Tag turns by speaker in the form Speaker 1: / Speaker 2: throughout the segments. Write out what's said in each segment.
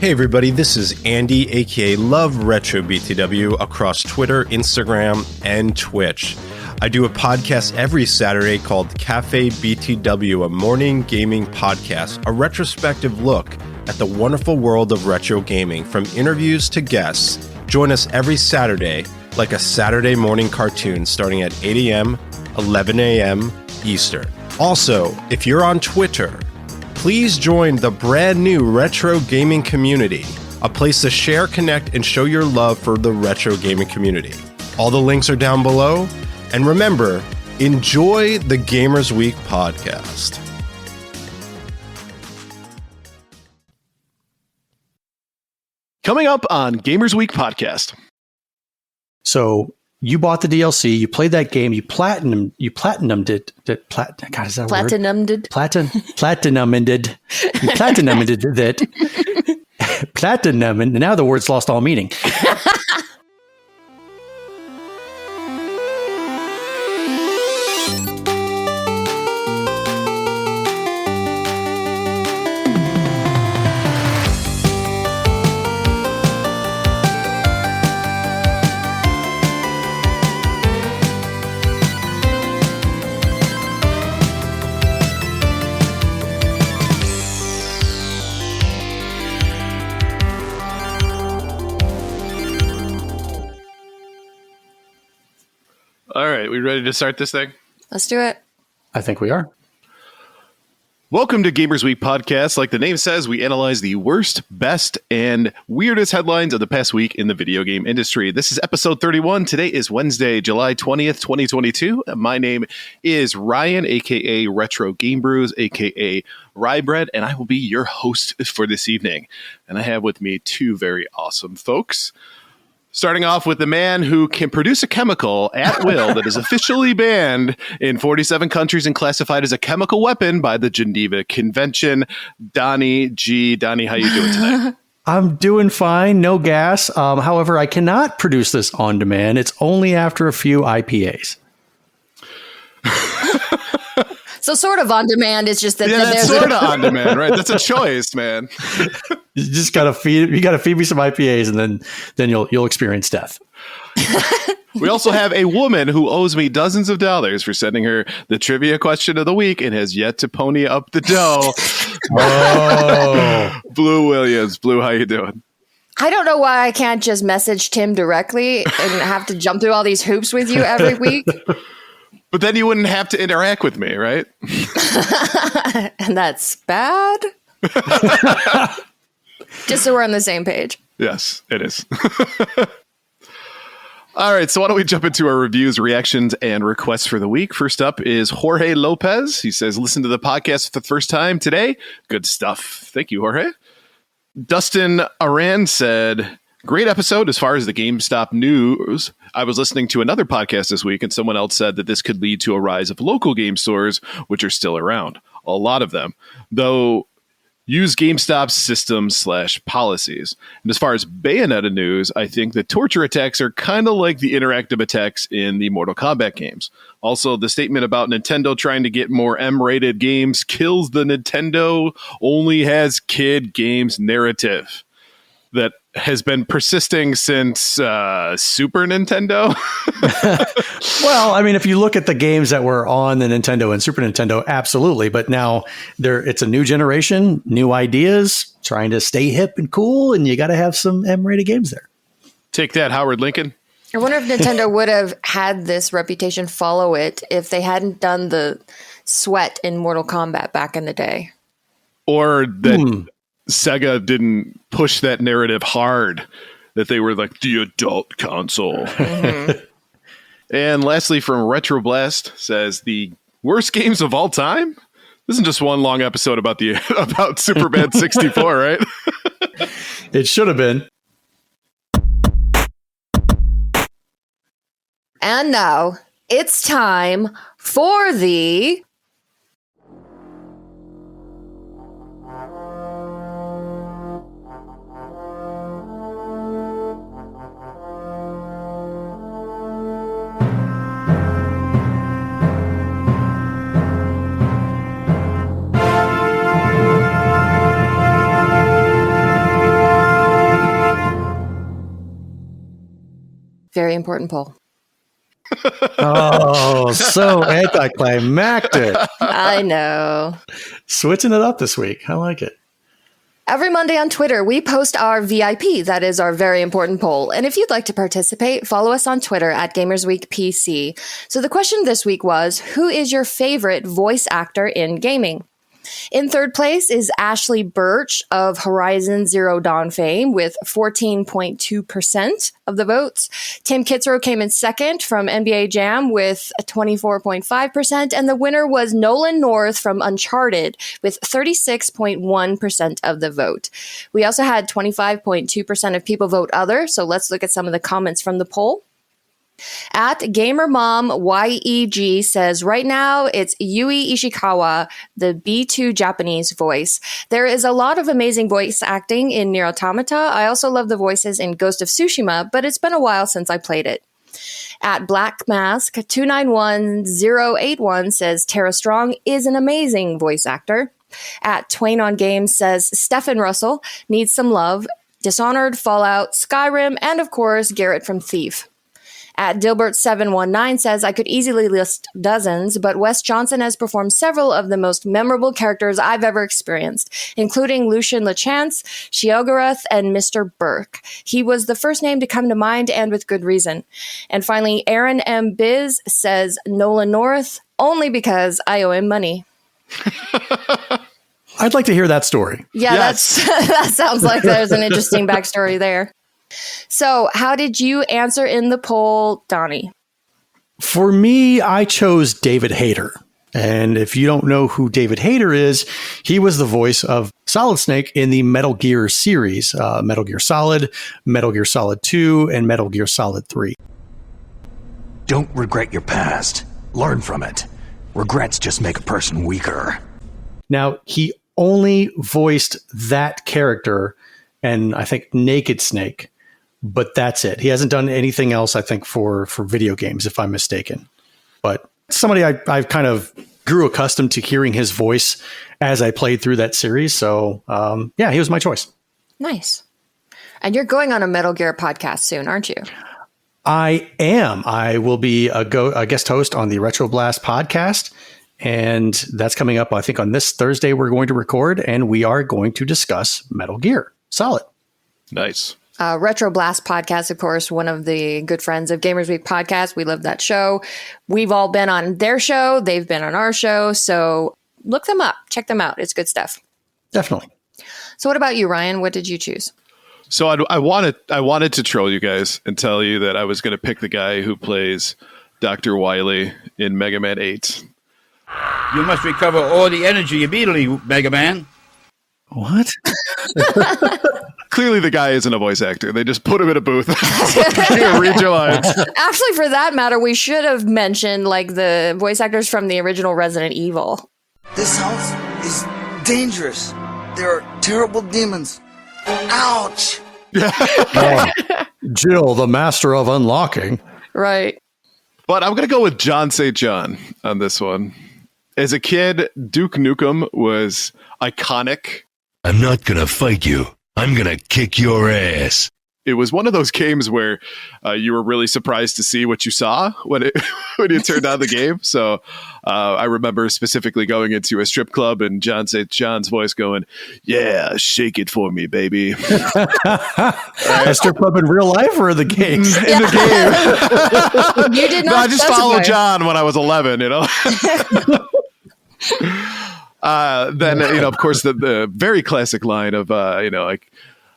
Speaker 1: Hey everybody, this is Andy, aka Love Retro BTW, across Twitter, Instagram, and Twitch. I do a podcast every Saturday called Cafe BTW, a morning gaming podcast, a retrospective look at the wonderful world of retro gaming, from interviews to guests. Join us every Saturday, like a Saturday morning cartoon, starting at 8 a.m., 11 a.m. Eastern. Also, if you're on Twitter, please join the brand new retro gaming community, a place to share, connect, and show your love for the retro gaming community. All the links are down below. And remember, enjoy the Gamers Week podcast.
Speaker 2: Coming up on Gamers Week podcast.
Speaker 3: So you bought the DLC, you played that game, you platinumed it. God, is that a word? Platinumed. You platinumed it. Platinum, and now the word's lost all meaning.
Speaker 2: All right, we ready to start this thing?
Speaker 4: Let's do it.
Speaker 3: I think we are.
Speaker 2: Welcome to Gamers Week podcast. Like the name says, we analyze the worst, best, and weirdest headlines of the past week in the video game industry. This is episode 31. Today is Wednesday, July 20th, 2022. My name is Ryan, aka Retro Game Brews, aka Rye Bread, and I will be your host for this evening. And I have with me two very awesome folks. Starting off with the man who can produce a chemical at will that is officially banned in 47 countries and classified as a chemical weapon by the Geneva Convention, Donnie G. Donnie, how you doing today?
Speaker 3: I'm doing fine, no gas. However, I cannot produce this on demand. It's only after a few IPAs.
Speaker 4: So sort of on demand. It's just that
Speaker 2: that's sort of on demand, right? That's a choice, man.
Speaker 3: You just gotta feed me some IPAs, and then you'll experience death.
Speaker 2: We also have a woman who owes me dozens of dollars for sending her the trivia question of the week and has yet to pony up the dough. Oh, Blue Williams. Blue, how you doing?
Speaker 4: I don't know why I can't just message Tim directly and have to jump through all these hoops with you every week.
Speaker 2: But then you wouldn't have to interact with me, right?
Speaker 4: And that's bad. Just so we're on the same page.
Speaker 2: Yes, it is. All right, so why don't we jump into our reviews, reactions, and requests for the week. First up is Jorge Lopez. He says, listen to the podcast for the first time today. Good stuff. Thank you, Jorge. Dustin Aran said, great episode as far as the GameStop news. I was listening to another podcast this week, and someone else said that this could lead to a rise of local game stores, which are still around. A lot of them, though, use GameStop's systems/policies. And as far as Bayonetta news, I think the torture attacks are kind of like the interactive attacks in the Mortal Kombat games. Also, the statement about Nintendo trying to get more M-rated games kills the Nintendo only has kid games narrative that has been persisting since Super Nintendo.
Speaker 3: Well, I mean, if you look at the games that were on the Nintendo and Super Nintendo, absolutely. But now it's a new generation, new ideas, trying to stay hip and cool, and you got to have some M-rated games there.
Speaker 2: Take that, Howard Lincoln.
Speaker 4: I wonder if Nintendo would have had this reputation follow it if they hadn't done the sweat in Mortal Kombat back in the day.
Speaker 2: Or that Sega didn't push that narrative hard, that they were like the adult console. Mm-hmm. And lastly, from Retro Blast says, the worst games of all time? This isn't just one long episode about Superbad 64, right?
Speaker 3: It should have been.
Speaker 4: And now it's time for the Very important poll.
Speaker 3: Oh, so anticlimactic.
Speaker 4: I know.
Speaker 3: Switching it up this week. I like it.
Speaker 4: Every Monday on Twitter, we post our VIP, that is our very important poll. And if you'd like to participate, follow us on Twitter at GamersWeekPC. So the question this week was, who is your favorite voice actor in gaming? In third place is Ashley Birch of Horizon Zero Dawn fame with 14.2% of the votes. Tim Kitzrow came in second from NBA Jam with 24.5%. And the winner was Nolan North from Uncharted with 36.1% of the vote. We also had 25.2% of people vote other. So let's look at some of the comments from the poll. At GamerMomYEG says, right now it's Yui Ishikawa, the B2 Japanese voice. There is a lot of amazing voice acting in Nier Automata. I also love the voices in Ghost of Tsushima, but it's been a while since I played it. At Black Mask 291081 says, Tara Strong is an amazing voice actor. At Twain on Games says, Stephen Russell needs some love. Dishonored, Fallout, Skyrim, and of course, Garrett from Thief. At Dilbert719 says, I could easily list dozens, but Wes Johnson has performed several of the most memorable characters I've ever experienced, including Lucian LeChance, Sheogorath, and Mr. Burke. He was the first name to come to mind, and with good reason. And finally, Aaron M. Biz says, Nolan North, only because I owe him money.
Speaker 3: I'd like to hear that story.
Speaker 4: Yeah,
Speaker 2: Yes.
Speaker 4: that sounds like there's an interesting backstory there. So how did you answer in the poll, Donnie?
Speaker 3: For me, I chose David Hayter. And if you don't know who David Hayter is, he was the voice of Solid Snake in the Metal Gear series, Metal Gear Solid 2, and Metal Gear Solid 3.
Speaker 5: Don't regret your past. Learn from it. Regrets just make a person weaker.
Speaker 3: Now, he only voiced that character and I think Naked Snake. But that's it. He hasn't done anything else, I think, for video games, if I'm mistaken. But somebody I kind of grew accustomed to hearing his voice as I played through that series. So, yeah, he was my choice.
Speaker 4: Nice. And you're going on a Metal Gear podcast soon, aren't you?
Speaker 3: I am. I will be a guest host on the Retro Blast podcast. And that's coming up, I think, on this Thursday we're going to record. And we are going to discuss Metal Gear Solid.
Speaker 2: Nice.
Speaker 4: Retro Blast podcast, of course, one of the good friends of Gamers Week podcast. We love that show. We've all been on their show. They've been on our show. So look them up. Check them out. It's good stuff.
Speaker 3: Definitely.
Speaker 4: So what about you, Ryan? What did you choose?
Speaker 2: So I wanted to troll you guys and tell you that I was going to pick the guy who plays Dr. Wily in Mega Man 8.
Speaker 6: You must recover all the energy immediately, Mega Man.
Speaker 3: What?
Speaker 2: Clearly, the guy isn't a voice actor. They just put him in a booth. Here, read your lines.
Speaker 4: Actually, for that matter, we should have mentioned like the voice actors from the original Resident Evil.
Speaker 7: This house is dangerous. There are terrible demons. Ouch!
Speaker 3: Jill, the master of unlocking.
Speaker 4: Right.
Speaker 2: But I'm going to go with John St. John on this one. As a kid, Duke Nukem was iconic.
Speaker 8: I'm not gonna fight you. I'm gonna kick your ass.
Speaker 2: It was one of those games where you were really surprised to see what you saw when you turned on the game. So I remember specifically going into a strip club and John St. John's voice going, "Yeah, shake it for me, baby."
Speaker 3: A strip club in real life or in the game?
Speaker 2: In the game.
Speaker 4: You did not.
Speaker 2: No, I just followed
Speaker 4: specify.
Speaker 2: John when I was 11, you know. Then, of course, the very classic line of, like,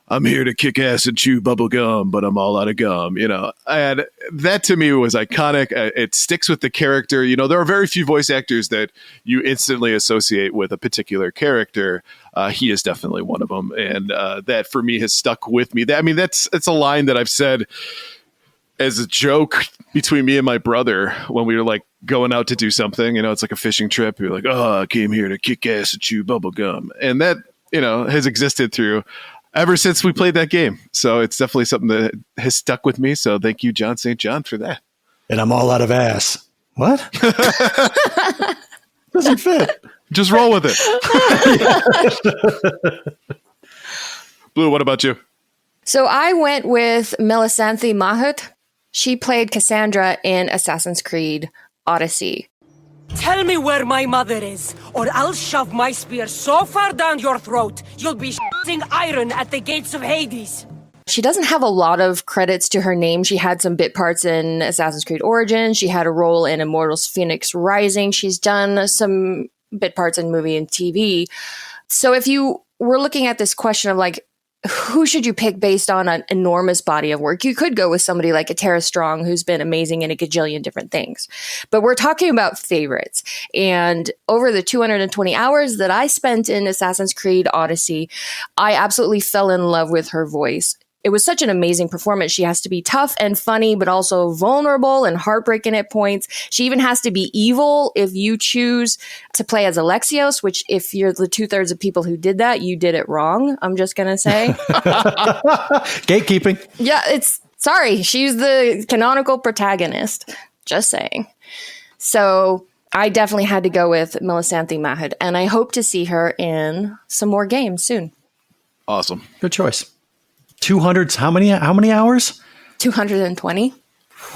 Speaker 2: I'm here to kick ass and chew bubble gum, but I'm all out of gum, and that to me was iconic. It sticks with the character. There are very few voice actors that you instantly associate with a particular character. He is definitely one of them. And that for me has stuck with me. It's a line that I've said as a joke between me and my brother when we were like going out to do something. It's like a fishing trip. You're like, "Oh, I came here to kick ass and chew bubble gum," and that has existed through ever since we played that game. So it's definitely something that has stuck with me. So thank you, John St. John, for that.
Speaker 3: And I'm all out of ass. What? Doesn't fit.
Speaker 2: Just roll with it. Blue, what about you?
Speaker 4: So I went with Melisanthe Mahut She played Cassandra in Assassin's Creed Odyssey.
Speaker 9: Tell me where my mother is, or I'll shove my spear so far down your throat, you'll be shitting iron at the gates of Hades.
Speaker 4: She doesn't have a lot of credits to her name. She had some bit parts in Assassin's Creed Origins. She had a role in Immortals Phoenix Rising. She's done some bit parts in movie and TV. So if you were looking at this question of like, who should you pick based on an enormous body of work? You could go with somebody like a Tara Strong, who's been amazing in a gajillion different things. But we're talking about favorites. And over the 220 hours that I spent in Assassin's Creed Odyssey, I absolutely fell in love with her voice. It was such an amazing performance. She has to be tough and funny, but also vulnerable and heartbreaking at points. She even has to be evil if you choose to play as Alexios, which if you're the 2/3 of people who did that, you did it wrong. I'm just going to say.
Speaker 3: Gatekeeping.
Speaker 4: Yeah, sorry. She's the canonical protagonist. Just saying. So I definitely had to go with Milisanthi Mahid, and I hope to see her in some more games soon.
Speaker 2: Awesome.
Speaker 3: Good choice. 200s, how many hours?
Speaker 4: 220.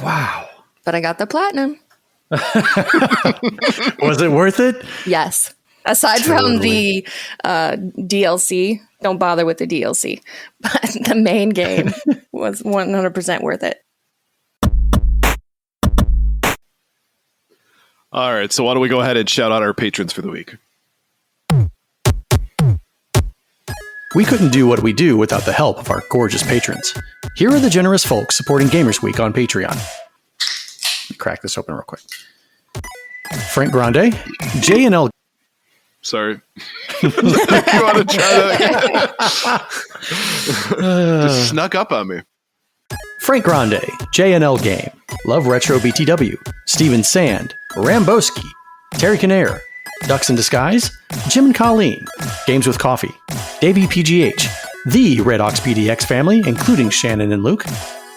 Speaker 3: Wow.
Speaker 4: But I got the platinum.
Speaker 3: Was it worth it?
Speaker 4: Yes. Aside from the DLC, don't bother with the DLC. But the main game was 100% worth it.
Speaker 2: All right, so why don't we go ahead and shout out our patrons for the week?
Speaker 3: We couldn't do what we do without the help of our gorgeous patrons. Here are the generous folks supporting Gamers Week on Patreon. Let me crack this open real quick. Frank Grande, J&L.
Speaker 2: Sorry. You want to try that again? Just snuck up on me.
Speaker 3: Frank Grande, J&L Game, Love Retro BTW, Steven Sand, Ramboski, Terry Kinnair, Ducks in Disguise, Jim and Colleen, Games with Coffee, Davey PGH, the Red Ox PDX family, including Shannon and Luke,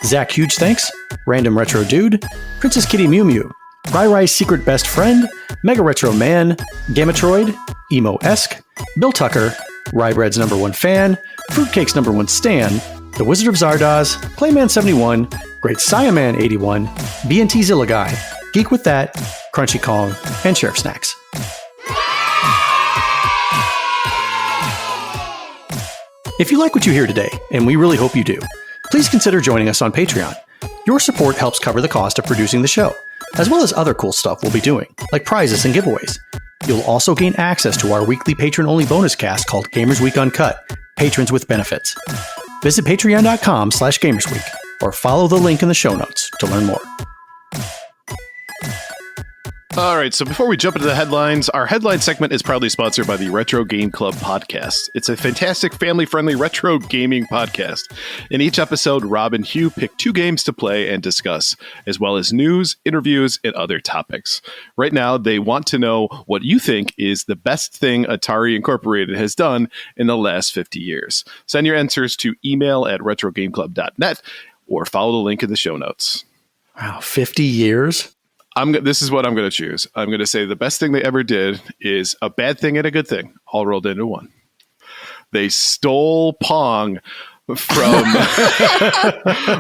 Speaker 3: Zach Huge Thanks, Random Retro Dude, Princess Kitty Mew Mew, Rai's Secret Best Friend, Mega Retro Man, Gamatroid, Emo-esque, Bill Tucker, Rybread's #1 fan, Fruitcake's #1 stan, The Wizard of Zardoz, Clayman71, Great Siaman 81, BNT Zillaguy, Geek With That, Crunchy Kong, and Sheriff Snacks. If you like what you hear today, and we really hope you do, please consider joining us on Patreon. Your support helps cover the cost of producing the show, as well as other cool stuff we'll be doing, like prizes and giveaways. You'll also gain access to our weekly patron-only bonus cast called Gamers Week Uncut, Patrons with Benefits. Visit patreon.com/gamersweek, or follow the link in the show notes to learn more.
Speaker 2: All right, so before we jump into the headlines, our headline segment is proudly sponsored by the Retro Game Club podcast. It's a fantastic family-friendly retro gaming podcast. In each episode, Rob and Hugh pick 2 games to play and discuss, as well as news, interviews, and other topics. Right now, they want to know what you think is the best thing Atari Incorporated has done in the last 50 years. Send your answers to email@retrogameclub.net or follow the link in the show notes.
Speaker 3: Wow, 50 years?
Speaker 2: This is what I'm going to choose. I'm going to say the best thing they ever did is a bad thing and a good thing, all rolled into one. They stole Pong from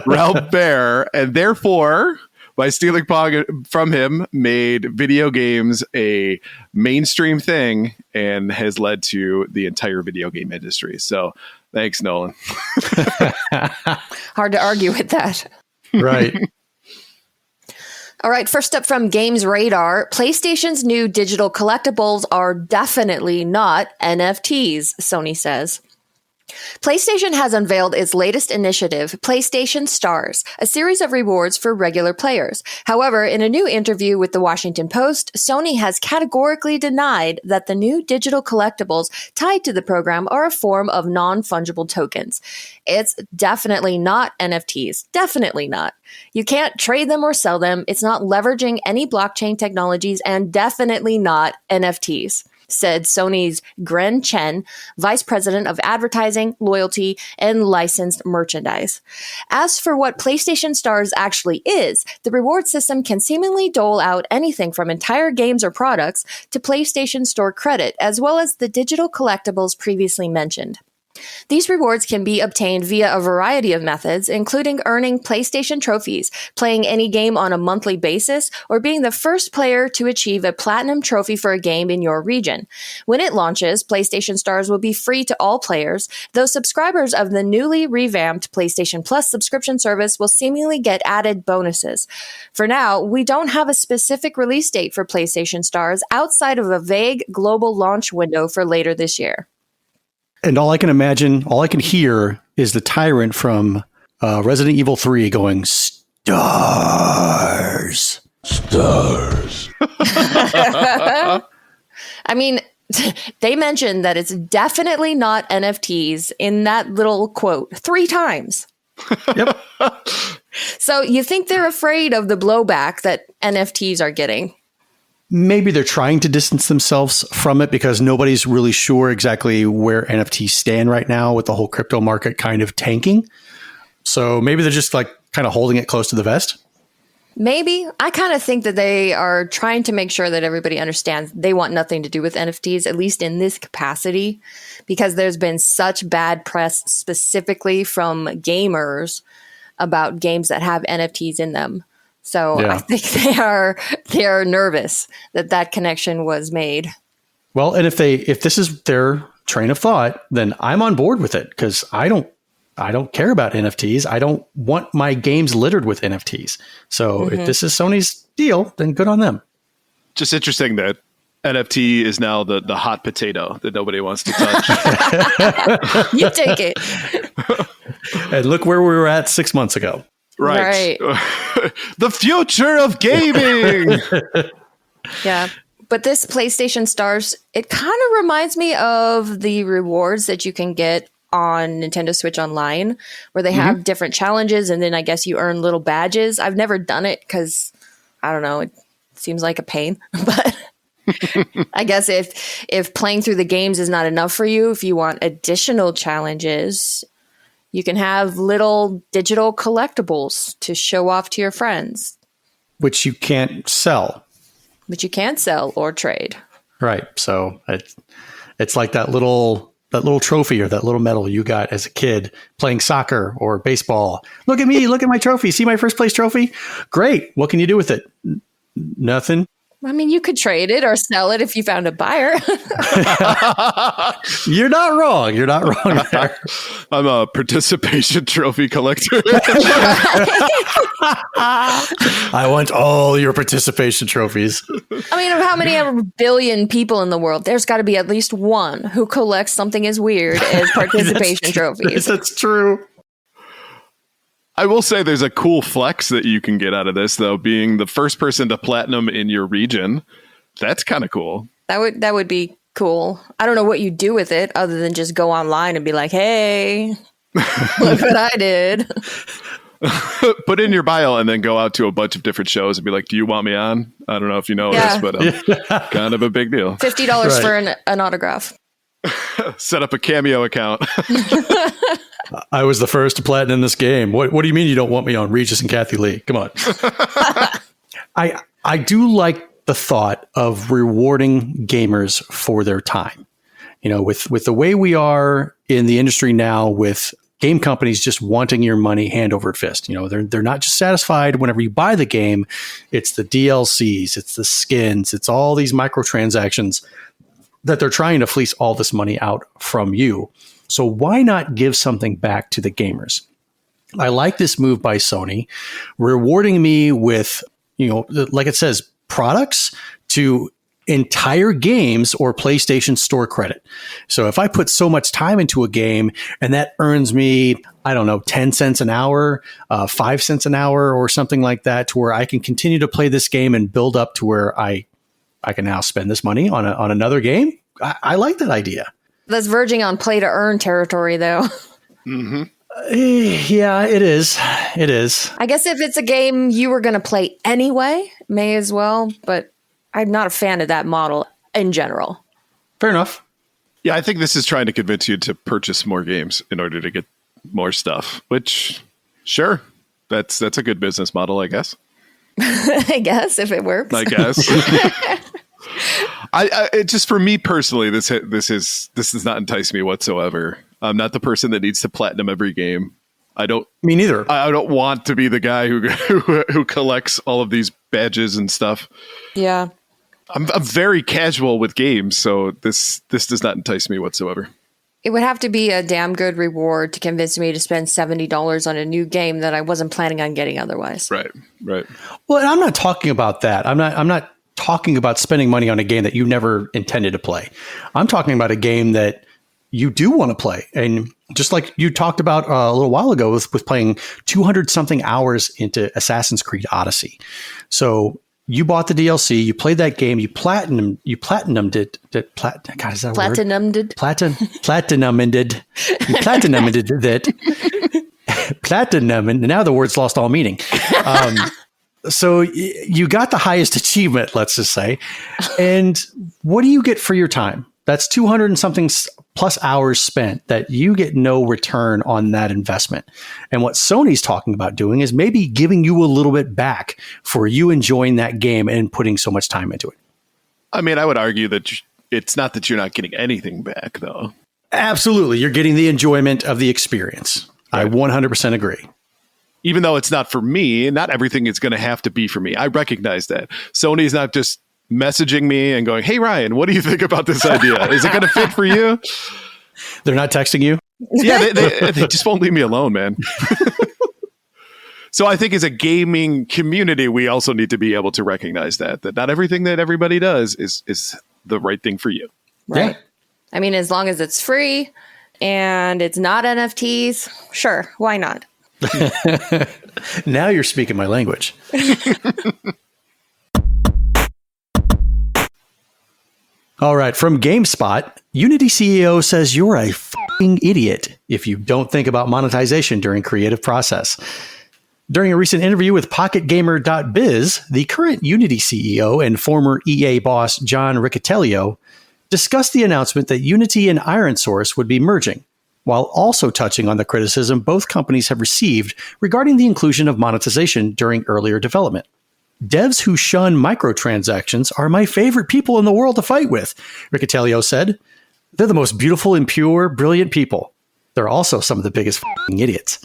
Speaker 2: Ralph Baer, and therefore, by stealing Pong from him, made video games a mainstream thing and has led to the entire video game industry. So thanks, Nolan.
Speaker 4: Hard to argue with that.
Speaker 3: Right.
Speaker 4: All right, first up from Games Radar, PlayStation's new digital collectibles are definitely not NFTs, Sony says. PlayStation has unveiled its latest initiative, PlayStation Stars, a series of rewards for regular players. However, in a new interview with the Washington Post, Sony has categorically denied that the new digital collectibles tied to the program are a form of non-fungible tokens. It's definitely not NFTs. Definitely not. You can't trade them or sell them. It's not leveraging any blockchain technologies, and definitely not NFTs, said Sony's Gren Chen, Vice President of Advertising, Loyalty, and Licensed Merchandise. As for what PlayStation Stars actually is, the reward system can seemingly dole out anything from entire games or products to PlayStation Store credit, as well as the digital collectibles previously mentioned. These rewards can be obtained via a variety of methods, including earning PlayStation trophies, playing any game on a monthly basis, or being the first player to achieve a platinum trophy for a game in your region. When it launches, PlayStation Stars will be free to all players, though subscribers of the newly revamped PlayStation Plus subscription service will seemingly get added bonuses. For now, we don't have a specific release date for PlayStation Stars outside of a vague global launch window for later this year.
Speaker 3: And all I can hear is the tyrant from Resident Evil 3 going, stars.
Speaker 8: Stars.
Speaker 4: I mean, they mentioned that it's definitely not NFTs in that little quote 3 times.
Speaker 3: Yep.
Speaker 4: So you think they're afraid of the blowback that NFTs are getting?
Speaker 3: Maybe they're trying to distance themselves from it because nobody's really sure exactly where NFTs stand right now with the whole crypto market kind of tanking. So maybe they're just like kind of holding it close to the vest.
Speaker 4: Maybe. I kind of think that they are trying to make sure that everybody understands they want nothing to do with NFTs, at least in this capacity, because there's been such bad press specifically from gamers about games that have NFTs in them. So yeah. I think they are nervous that connection was made.
Speaker 3: Well, and if this is their train of thought, then I'm on board with it because I don't care about NFTs. I don't want my games littered with NFTs. So if this is Sony's deal, then good on them.
Speaker 2: Just interesting that NFT is now the hot potato that nobody wants to touch.
Speaker 4: You take it.
Speaker 3: And look where we were at 6 months ago.
Speaker 2: Right. The future of gaming.
Speaker 4: Yeah. But this PlayStation Stars, it kind of reminds me of the rewards that you can get on Nintendo Switch Online, where they have different challenges, and then I guess you earn little badges. I've never done it because, I don't know, it seems like a pain. But I guess if playing through the games is not enough for you, if you want additional challenges, you can have little digital collectibles to show off to your friends.
Speaker 3: Which you can't sell.
Speaker 4: But you can sell or trade.
Speaker 3: Right. So it's like that little trophy or that little medal you got as a kid playing soccer or baseball. Look at me. Look at my trophy. See my first place trophy? Great. What can you do with it? Nothing.
Speaker 4: I mean, you could trade it or sell it if you found a buyer.
Speaker 3: You're not wrong. You're not wrong there.
Speaker 2: I'm a participation trophy collector.
Speaker 3: I want all your participation trophies.
Speaker 4: I mean, how many billion people in the world? There's got to be at least one who collects something as weird as participation trophies.
Speaker 3: That's true.
Speaker 2: I will say there's a cool flex that you can get out of this, though, being the first person to platinum in your region. That's kind of cool. That
Speaker 4: would be cool. I don't know what you do with it other than just go online and be like, hey, look what I did.
Speaker 2: Put in your bio and then go out to a bunch of different shows and be like, do you want me on? I don't know if you know this, but kind of a big deal.
Speaker 4: $50 for an autograph.
Speaker 2: Set up a Cameo account.
Speaker 3: I was the first to platinum this game. What do you mean you don't want me on Regis and Kathy Lee? Come on. I do like the thought of rewarding gamers for their time. You know, with the way we are in the industry now, with game companies just wanting your money hand over fist. You know, they're not just satisfied whenever you buy the game. It's the DLCs, it's the skins, it's all these microtransactions that they're trying to fleece all this money out from you. So why not give something back to the gamers? I like this move by Sony, rewarding me with, you know, like it says, products to entire games or PlayStation Store credit. So if I put so much time into a game and that earns me, I don't know, 10 cents an hour, 5 cents an hour or something like that, to where I can continue to play this game and build up to where I can now spend this money on another game. I like that idea.
Speaker 4: That's verging on play to earn territory, though.
Speaker 2: Mm-hmm.
Speaker 3: Yeah, it is. It is.
Speaker 4: I guess if it's a game you were going to play anyway, may as well. But I'm not a fan of that model in general.
Speaker 3: Fair enough.
Speaker 2: Yeah, I think this is trying to convince you to purchase more games in order to get more stuff, which, sure, that's a good business model, I guess.
Speaker 4: I guess, if it works.
Speaker 2: I guess. It just for me personally, this does not entice me whatsoever. I'm not the person that needs to platinum every game. I don't.
Speaker 3: Me neither.
Speaker 2: I don't want to be the guy who collects all of these badges and stuff.
Speaker 4: Yeah.
Speaker 2: I'm very casual with games, so this does not entice me whatsoever.
Speaker 4: It would have to be a damn good reward to convince me to spend $70 on a new game that I wasn't planning on getting otherwise.
Speaker 2: Right.
Speaker 3: Well, and I'm not talking about that. I'm not talking about spending money on a game that you never intended to play. I'm talking about a game that you do want to play. And just like you talked about a little while ago with playing 200 something hours into Assassin's Creed Odyssey. So you bought the DLC, you played that game, you platinumed it. God, is that
Speaker 4: Platinumed it.
Speaker 3: Platinumed it. You platinumed it. Platinum, and now the word's lost all meaning. So you got the highest achievement, let's just say. And what do you get for your time? That's 200 and something plus hours spent that you get no return on that investment. And what Sony's talking about doing is maybe giving you a little bit back for you enjoying that game and putting so much time into it.
Speaker 2: I mean, I would argue that it's not that you're not getting anything back, though.
Speaker 3: Absolutely. You're getting the enjoyment of the experience. Right. I 100% agree.
Speaker 2: Even though it's not for me, not everything is going to have to be for me. I recognize that. Sony's not just messaging me and going, "Hey, Ryan, what do you think about this idea? Is it going to fit for you?"
Speaker 3: They're not texting you?
Speaker 2: Yeah, they just won't leave me alone, man. So I think as a gaming community, we also need to be able to recognize that not everything that everybody does is the right thing for you.
Speaker 4: Right. Yeah. I mean, as long as it's free and it's not NFTs, sure, why not?
Speaker 3: Now you're speaking my language. All right. From GameSpot, Unity CEO says you're a f***ing idiot if you don't think about monetization during creative process. During a recent interview with PocketGamer.biz, the current Unity CEO and former EA boss John Riccitiello discussed the announcement that Unity and ironSource would be merging, while also touching on the criticism both companies have received regarding the inclusion of monetization during earlier development. Devs who shun microtransactions are my favorite people in the world to fight with, Riccitiello said. They're the most beautiful and pure, brilliant people. They're also some of the biggest f***ing idiots.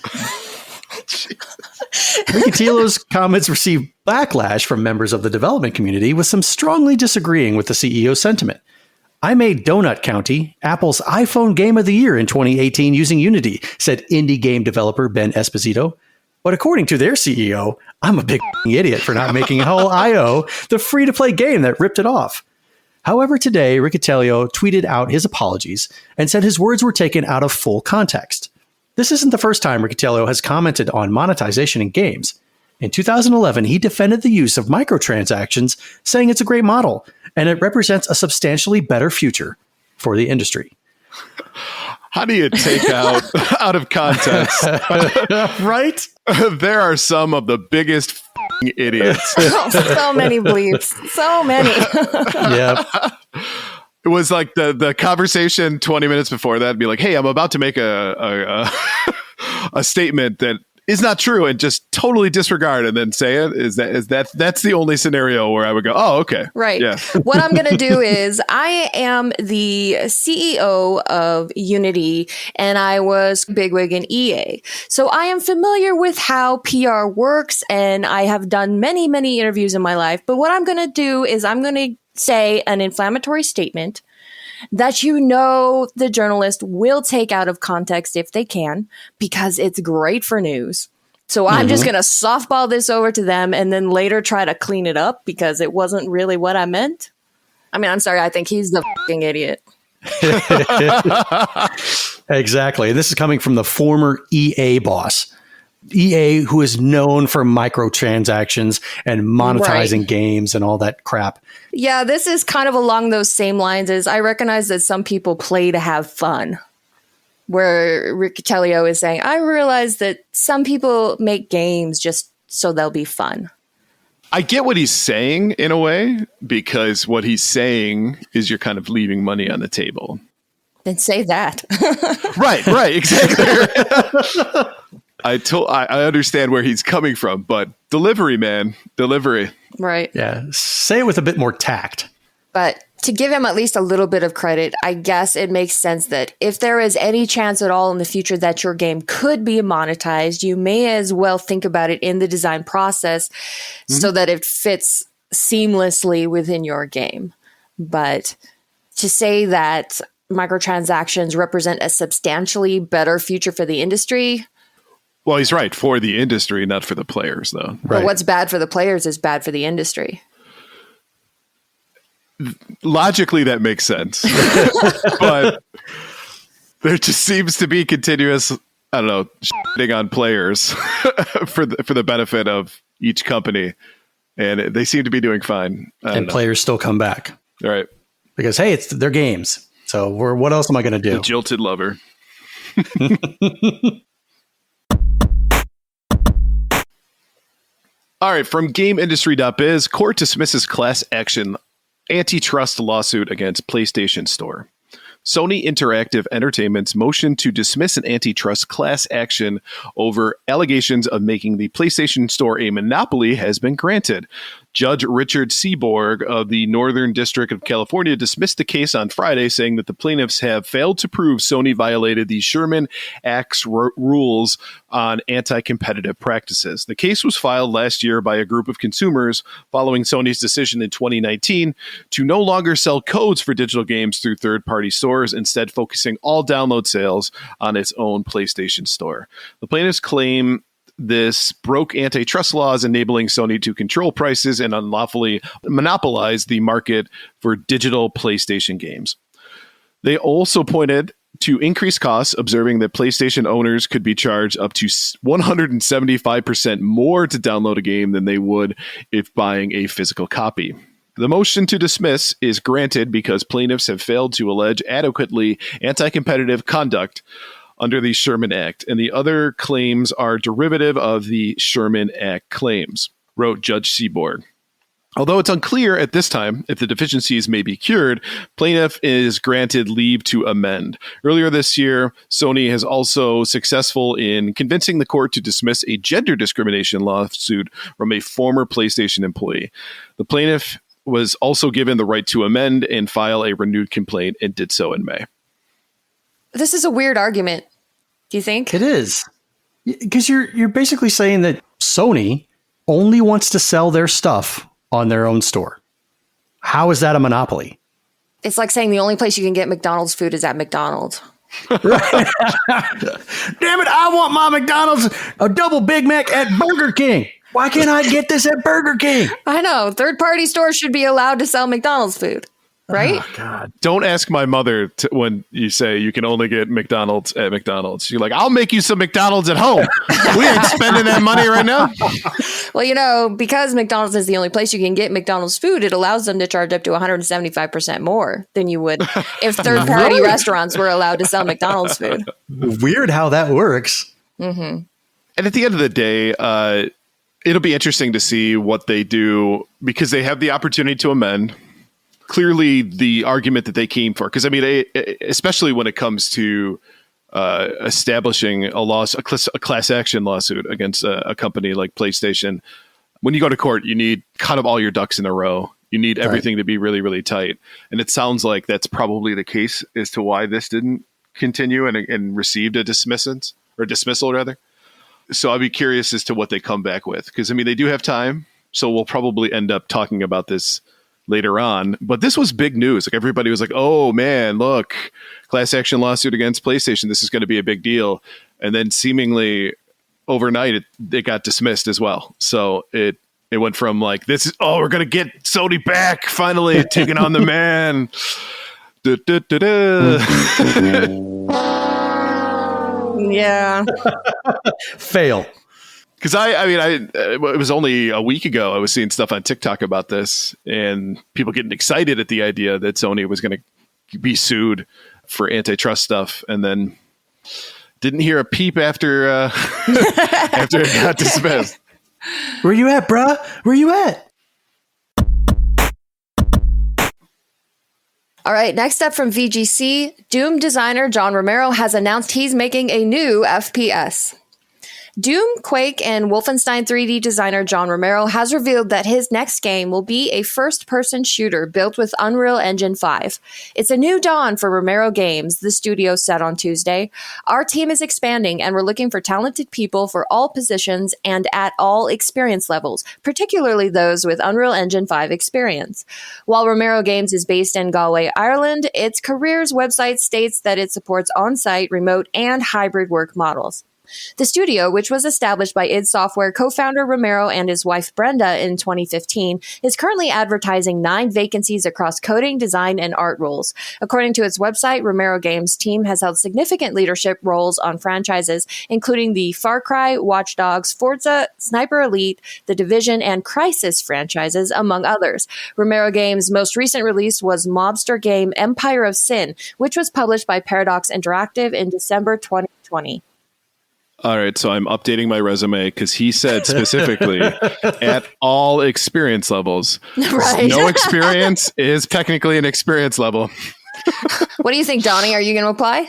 Speaker 3: Riccitiello's comments received backlash from members of the development community, with some strongly disagreeing with the CEO's sentiment. I made Donut County Apple's iPhone Game of the Year in 2018 using Unity, said indie game developer Ben Esposito. But according to their CEO, I'm a big idiot for not making Hell.io the free-to-play game that ripped it off. However, today, Riccitiello tweeted out his apologies and said his words were taken out of full context. This isn't the first time Riccitiello has commented on monetization in games. In 2011, he defended the use of microtransactions, saying it's a great model, and it represents a substantially better future for the industry.
Speaker 2: How do you take out of context?
Speaker 3: Right?
Speaker 2: There are some of the biggest idiots.
Speaker 4: So many bleeps. So many.
Speaker 3: Yep.
Speaker 2: It was like the conversation 20 minutes before that would be like, "Hey, I'm about to make a statement that is not true," and just totally disregard and then say it. That's the only scenario where I would go, "Oh, okay."
Speaker 4: Right.
Speaker 2: Yeah.
Speaker 4: What I'm going to do is I am the CEO of Unity and I was bigwig in EA. So I am familiar with how PR works and I have done many, many interviews in my life. But what I'm going to do is I'm going to say an inflammatory statement that the journalist will take out of context if they can, because it's great for news. So I'm just going to softball this over to them and then later try to clean it up because it wasn't really what I meant. I mean, I'm sorry. I think he's the f***ing idiot.
Speaker 3: Exactly. And this is coming from the former EA boss. EA, who is known for microtransactions and monetizing games and all that crap.
Speaker 4: Yeah, this is kind of along those same lines as I recognize that some people play to have fun. Where Riccitiello is saying, I realize that some people make games just so they'll be fun.
Speaker 2: I get what he's saying in a way, because what he's saying is you're kind of leaving money on the table.
Speaker 4: Then say that.
Speaker 2: Right, exactly. I understand where he's coming from, but delivery, man, delivery.
Speaker 4: Right.
Speaker 3: Yeah. Say it with a bit more tact.
Speaker 4: But to give him at least a little bit of credit, I guess it makes sense that if there is any chance at all in the future that your game could be monetized, you may as well think about it in the design process so that it fits seamlessly within your game. But to say that microtransactions represent a substantially better future for the industry.
Speaker 2: Well, he's right, for the industry, not for the players, though.
Speaker 4: But what's bad for the players is bad for the industry.
Speaker 2: Logically, that makes sense. But there just seems to be continuous, I don't know, shitting on players for the benefit of each company. And they seem to be doing fine.
Speaker 3: And players still come back.
Speaker 2: All right.
Speaker 3: Because, hey, it's their games. So what else am I going to do?
Speaker 2: The jilted lover. All right. From GameIndustry.biz, court dismisses class action antitrust lawsuit against PlayStation Store. Sony Interactive Entertainment's motion to dismiss an antitrust class action over allegations of making the PlayStation Store a monopoly has been granted. Judge Richard Seaborg of the Northern District of California dismissed the case on Friday, saying that the plaintiffs have failed to prove Sony violated the Sherman Act's rules on anti-competitive practices. The case was filed last year by a group of consumers following Sony's decision in 2019 to no longer sell codes for digital games through third-party stores, instead focusing all download sales on its own PlayStation Store. The plaintiffs claim this broke antitrust laws, enabling Sony to control prices and unlawfully monopolize the market for digital PlayStation games. They also pointed to increased costs, observing that PlayStation owners could be charged up to 175% more to download a game than they would if buying a physical copy. The motion to dismiss is granted because plaintiffs have failed to allege adequately anti-competitive conduct under the Sherman Act, and the other claims are derivative of the Sherman Act claims, wrote Judge Seaborg. Although it's unclear at this time if the deficiencies may be cured, plaintiff is granted leave to amend. Earlier this year, Sony has also successful in convincing the court to dismiss a gender discrimination lawsuit from a former PlayStation employee. The plaintiff was also given the right to amend and file a renewed complaint, and did so in May.
Speaker 4: This is a weird argument. Do you think?
Speaker 3: It is. Because you're basically saying that Sony only wants to sell their stuff on their own store. How is that a monopoly?
Speaker 4: It's like saying the only place you can get McDonald's food is at McDonald's.
Speaker 3: Right. Damn it, I want my McDonald's a double Big Mac at Burger King. Why can't I get this at Burger King?
Speaker 4: I know. Third-party stores should be allowed to sell McDonald's food. Right?
Speaker 3: Oh, God.
Speaker 2: Don't ask my mother when you say you can only get McDonald's at McDonald's. You're like, I'll make you some McDonald's at home. We ain't spending that money right now.
Speaker 4: Well, because McDonald's is the only place you can get McDonald's food, it allows them to charge up to 175% more than you would if third-party restaurants were allowed to sell McDonald's food.
Speaker 3: Weird how that works.
Speaker 4: Mm-hmm.
Speaker 2: And at the end of the day, it'll be interesting to see what they do, because they have the opportunity to amend. Clearly, the argument that they came for, because I mean, especially when it comes to establishing a class action lawsuit against a company like PlayStation, when you go to court, you need kind of all your ducks in a row. You need everything to be really, really tight. And it sounds like that's probably the case as to why this didn't continue and received a dismissal rather. So I'd be curious as to what they come back with, because I mean, they do have time, so we'll probably end up talking about this later on. But this was big news. Like, everybody was like, oh man, look, class action lawsuit against PlayStation. This is going to be a big deal. And then seemingly overnight, it got dismissed as well. So it went from like, we're going to get Sony back, finally taking on the man.
Speaker 4: Yeah.
Speaker 3: Fail.
Speaker 2: Because it was only a week ago I was seeing stuff on TikTok about this, and people getting excited at the idea that Sony was going to be sued for antitrust stuff, and then didn't hear a peep after after it got dismissed.
Speaker 3: Where you at, bruh? Where you at?
Speaker 4: All right, next up from VGC, Doom designer John Romero has announced he's making a new FPS. Doom, Quake, and Wolfenstein 3D designer John Romero has revealed that his next game will be a first-person shooter built with Unreal Engine 5. It's a new dawn for Romero Games, the studio said on Tuesday. Our team is expanding, and we're looking for talented people for all positions and at all experience levels, particularly those with Unreal Engine 5 experience. While Romero Games is based in Galway, Ireland, its careers website states that it supports on-site, remote, and hybrid work models. The studio, which was established by id Software co-founder Romero and his wife Brenda in 2015, is currently advertising 9 vacancies across coding, design, and art roles. According to its website, Romero Games' team has held significant leadership roles on franchises, including the Far Cry, Watch Dogs, Forza, Sniper Elite, The Division, and Crysis franchises, among others. Romero Games' most recent release was mobster game Empire of Sin, which was published by Paradox Interactive in December 2020.
Speaker 2: All right, so I'm updating my resume because he said specifically at all experience levels.
Speaker 4: Right.
Speaker 2: No experience is technically an experience level.
Speaker 4: What do you think, Donnie? Are you going to apply?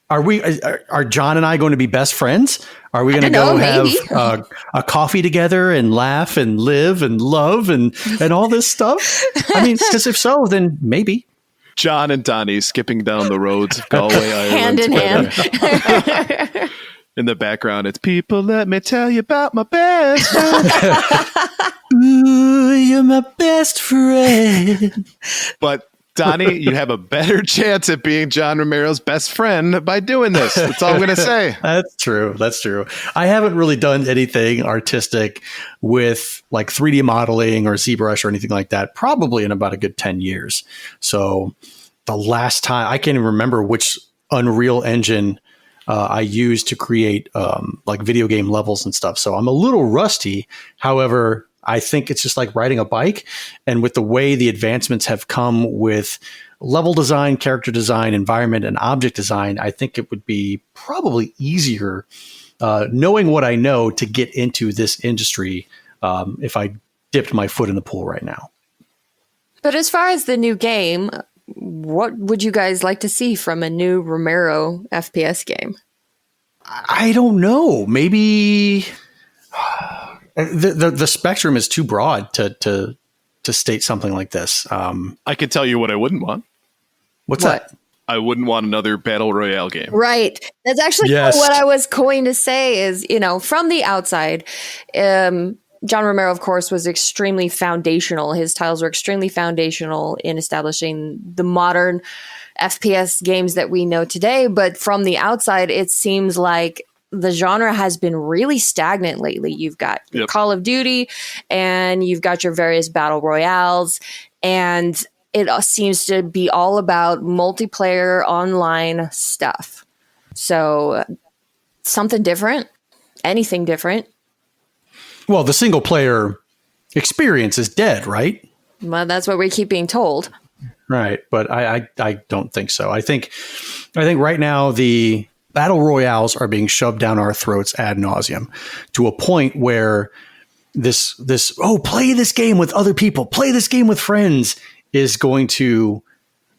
Speaker 3: Are John and I going to be best friends? Are we going to go have a coffee together and laugh and live and love and all this stuff? I mean, because if so, then maybe.
Speaker 2: John and Donnie skipping down the roads of Galway, Ireland.
Speaker 4: Hand in hand.
Speaker 2: In the background, it's people, let me tell you about my best friend.
Speaker 3: Ooh, you're my best friend.
Speaker 2: But Donnie, you have a better chance at being John Romero's best friend by doing this. That's all I'm going to say.
Speaker 3: That's true. That's true. I haven't really done anything artistic with like 3D modeling or ZBrush or anything like that, probably in about a good 10 years. So the last time, I can't even remember which Unreal Engine I used to create like video game levels and stuff. So I'm a little rusty. However, I think it's just like riding a bike. And with the way the advancements have come with level design, character design, environment, and object design, I think it would be probably easier, knowing what I know, to get into this industry if I dipped my foot in the pool right now.
Speaker 4: But as far as the new game, what would you guys like to see from a new Romero FPS game?
Speaker 3: I don't know. Maybe... The spectrum is too broad to state something like this.
Speaker 2: I could tell you what I wouldn't want.
Speaker 3: What's that?
Speaker 2: I wouldn't want another battle royale game.
Speaker 4: Right. That's actually what I was going to say is, from the outside, John Romero, of course, was extremely foundational. His titles were extremely foundational in establishing the modern FPS games that we know today. But from the outside, it seems like the genre has been really stagnant lately. You've got Call of Duty and you've got your various battle royales, and it seems to be all about multiplayer online stuff. So something different, anything different.
Speaker 3: Well, the single player experience is dead, right?
Speaker 4: Well, that's what we keep being told.
Speaker 3: Right. But I don't think so. I think right now the battle royales are being shoved down our throats ad nauseum to a point where this play this game with other people, play this game with friends is going to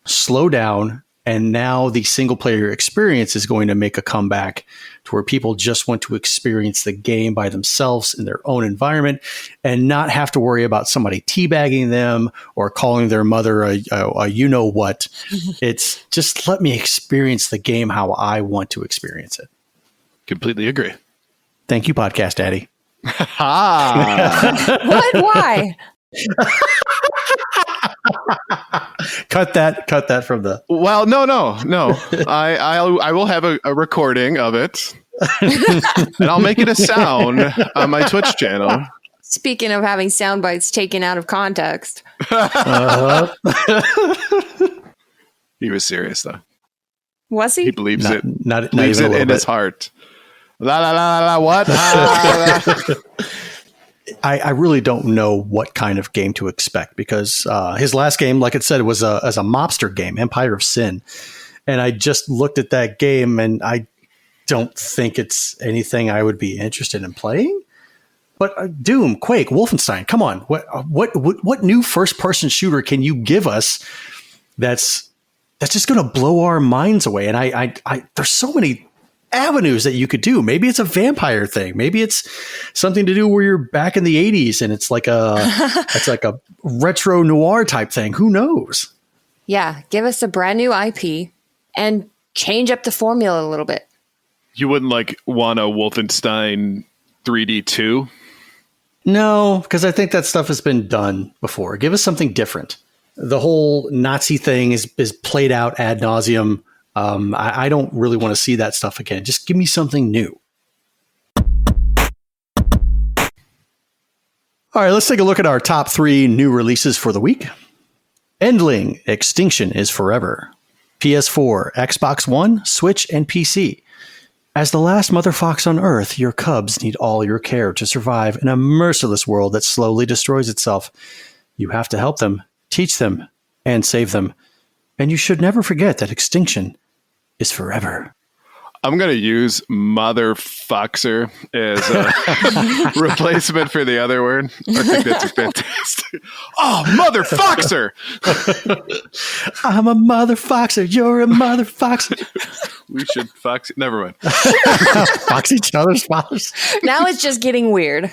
Speaker 3: slow down. And now the single player experience is going to make a comeback to where people just want to experience the game by themselves in their own environment and not have to worry about somebody teabagging them or calling their mother a you-know-what. It's just let me experience the game how I want to experience it.
Speaker 2: Completely agree.
Speaker 3: Thank you, Podcast Daddy.
Speaker 4: What? Why?
Speaker 3: Cut that from the...
Speaker 2: Well, no. I will have a recording of it and I'll make it a sound on my Twitch channel.
Speaker 4: Speaking of having sound bites taken out of context.
Speaker 2: He was serious though.
Speaker 4: Was he?
Speaker 2: He believes it.
Speaker 3: Not
Speaker 2: believes
Speaker 3: even
Speaker 2: it in his heart. La la la la what?
Speaker 3: I really don't know what kind of game to expect because his last game, like it said, was as a mobster game, Empire of Sin. And I just looked at that game and I don't think it's anything I would be interested in playing. But Doom, Quake, Wolfenstein, come on. What new first-person shooter can you give us that's just going to blow our minds away? And I there's so many avenues that you could do. Maybe it's a vampire thing. Maybe it's something to do where you're back in the 80s and it's like a retro noir type thing. Who knows?
Speaker 4: Yeah, give us a brand new IP and change up the formula a little bit.
Speaker 2: You wouldn't want a Wolfenstein 3D 2?
Speaker 3: No, because I think that stuff has been done before. Give us something different. The whole Nazi thing is played out ad nauseum. I don't really want to see that stuff again. Just give me something new. All right, let's take a look at our top 3 new releases for the week. Endling, Extinction is Forever. PS4, Xbox One, Switch, and PC. As the last mother fox on Earth, your cubs need all your care to survive in a merciless world that slowly destroys itself. You have to help them, teach them, and save them. And you should never forget that extinction is forever.
Speaker 2: I'm going to use mother foxer as a replacement for the other word. I think that's fantastic. Oh, mother foxer!
Speaker 3: I'm a mother foxer. You're a mother foxer.
Speaker 2: We should fox. Never mind.
Speaker 3: Fox each other's fathers.
Speaker 4: Now it's just getting weird.